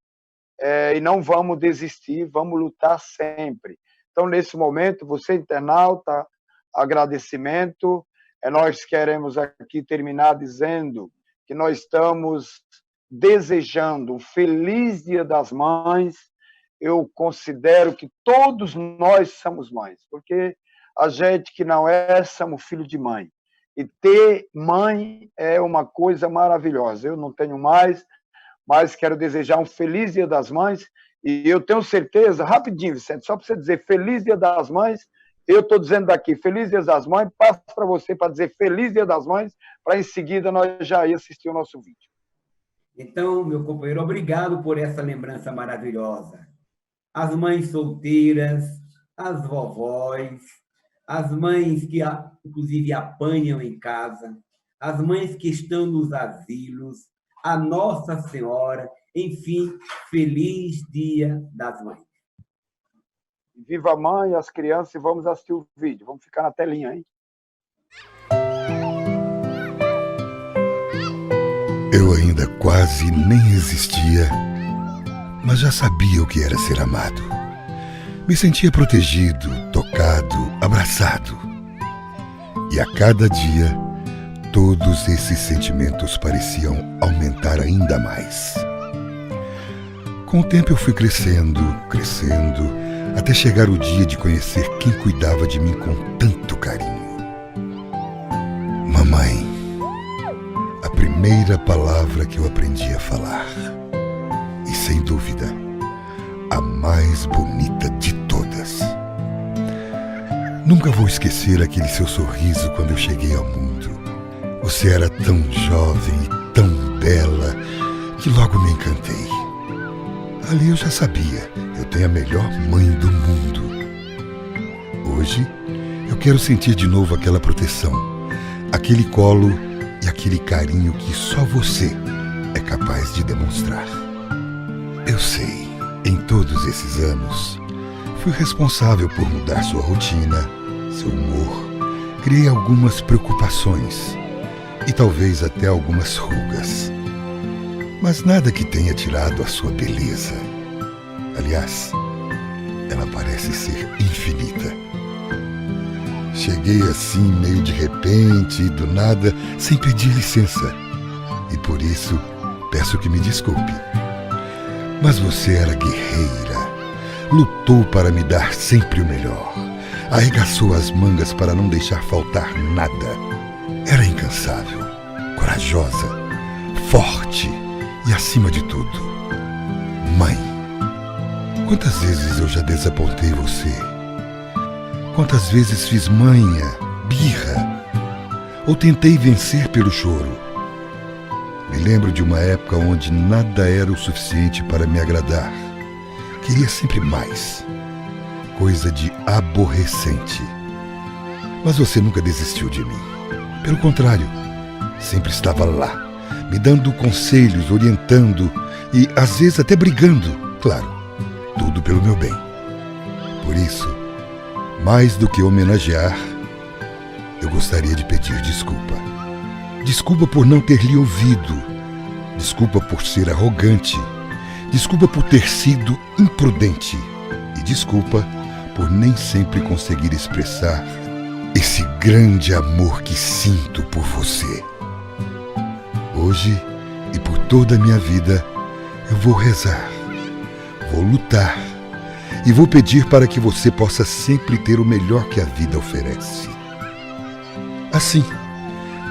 e não vamos desistir, vamos lutar sempre. Então, nesse momento, você, internauta, agradecimento. Nós queremos aqui terminar dizendo que nós estamos desejando um feliz Dia das Mães. Eu considero que todos nós somos mães, porque a gente que não é, somos filho de mãe. E ter mãe é uma coisa maravilhosa. Eu não tenho mais, mas quero desejar um feliz Dia das Mães. E eu tenho certeza, rapidinho, Vicente, só para você dizer feliz Dia das Mães, eu estou dizendo daqui, feliz Dia das Mães, passo para você para dizer feliz Dia das Mães, para em seguida nós já ir assistir o nosso vídeo. Então, meu companheiro, obrigado por essa lembrança maravilhosa. As mães solteiras, as vovós, as mães que, inclusive, apanham em casa, as mães que estão nos asilos, a Nossa Senhora, enfim, feliz Dia das Mães. Viva a mãe, as crianças, e vamos assistir o vídeo. Vamos ficar na telinha, hein? Eu ainda quase nem existia, mas já sabia o que era ser amado. Me sentia protegido, tocado, abraçado. E a cada dia, todos esses sentimentos pareciam aumentar ainda mais. Com o tempo eu fui crescendo, até chegar o dia de conhecer quem cuidava de mim com tanto carinho. Mamãe, a primeira palavra que eu aprendi a falar. E sem dúvida, a mais bonita de todas. Nunca vou esquecer aquele seu sorriso quando eu cheguei ao mundo. Você era tão jovem e tão bela que logo me encantei. Ali eu já sabia, eu tenho a melhor mãe do mundo. Hoje, eu quero sentir de novo aquela proteção, aquele colo e aquele carinho que só você é capaz de demonstrar. Eu sei, em todos esses anos, fui responsável por mudar sua rotina, seu humor, criei algumas preocupações e talvez até algumas rugas. Mas nada que tenha tirado a sua beleza. Aliás, ela parece ser infinita. Cheguei assim, meio de repente, do nada, sem pedir licença. E por isso, peço que me desculpe. Mas você era guerreira, lutou para me dar sempre o melhor, arregaçou as mangas para não deixar faltar nada. Era incansável, corajosa, forte e, acima de tudo, mãe. Quantas vezes eu já desapontei você? Quantas vezes fiz manha, birra, ou tentei vencer pelo choro? Me lembro de uma época onde nada era o suficiente para me agradar. Queria sempre mais. Coisa de aborrecente. Mas você nunca desistiu de mim. Pelo contrário, sempre estava lá, me dando conselhos, orientando e, às vezes, até brigando. Claro, tudo pelo meu bem. Por isso, mais do que homenagear, eu gostaria de pedir desculpa. Desculpa por não ter lhe ouvido. Desculpa por ser arrogante. Desculpa por ter sido imprudente. E desculpa por nem sempre conseguir expressar esse grande amor que sinto por você. Hoje e por toda a minha vida, eu vou rezar, vou lutar e vou pedir para que você possa sempre ter o melhor que a vida oferece. Assim,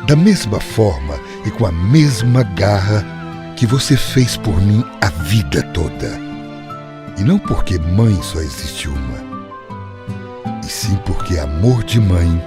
da mesma forma e com a mesma garra que você fez por mim a vida toda. E não porque mãe só existe uma, e sim porque amor de mãe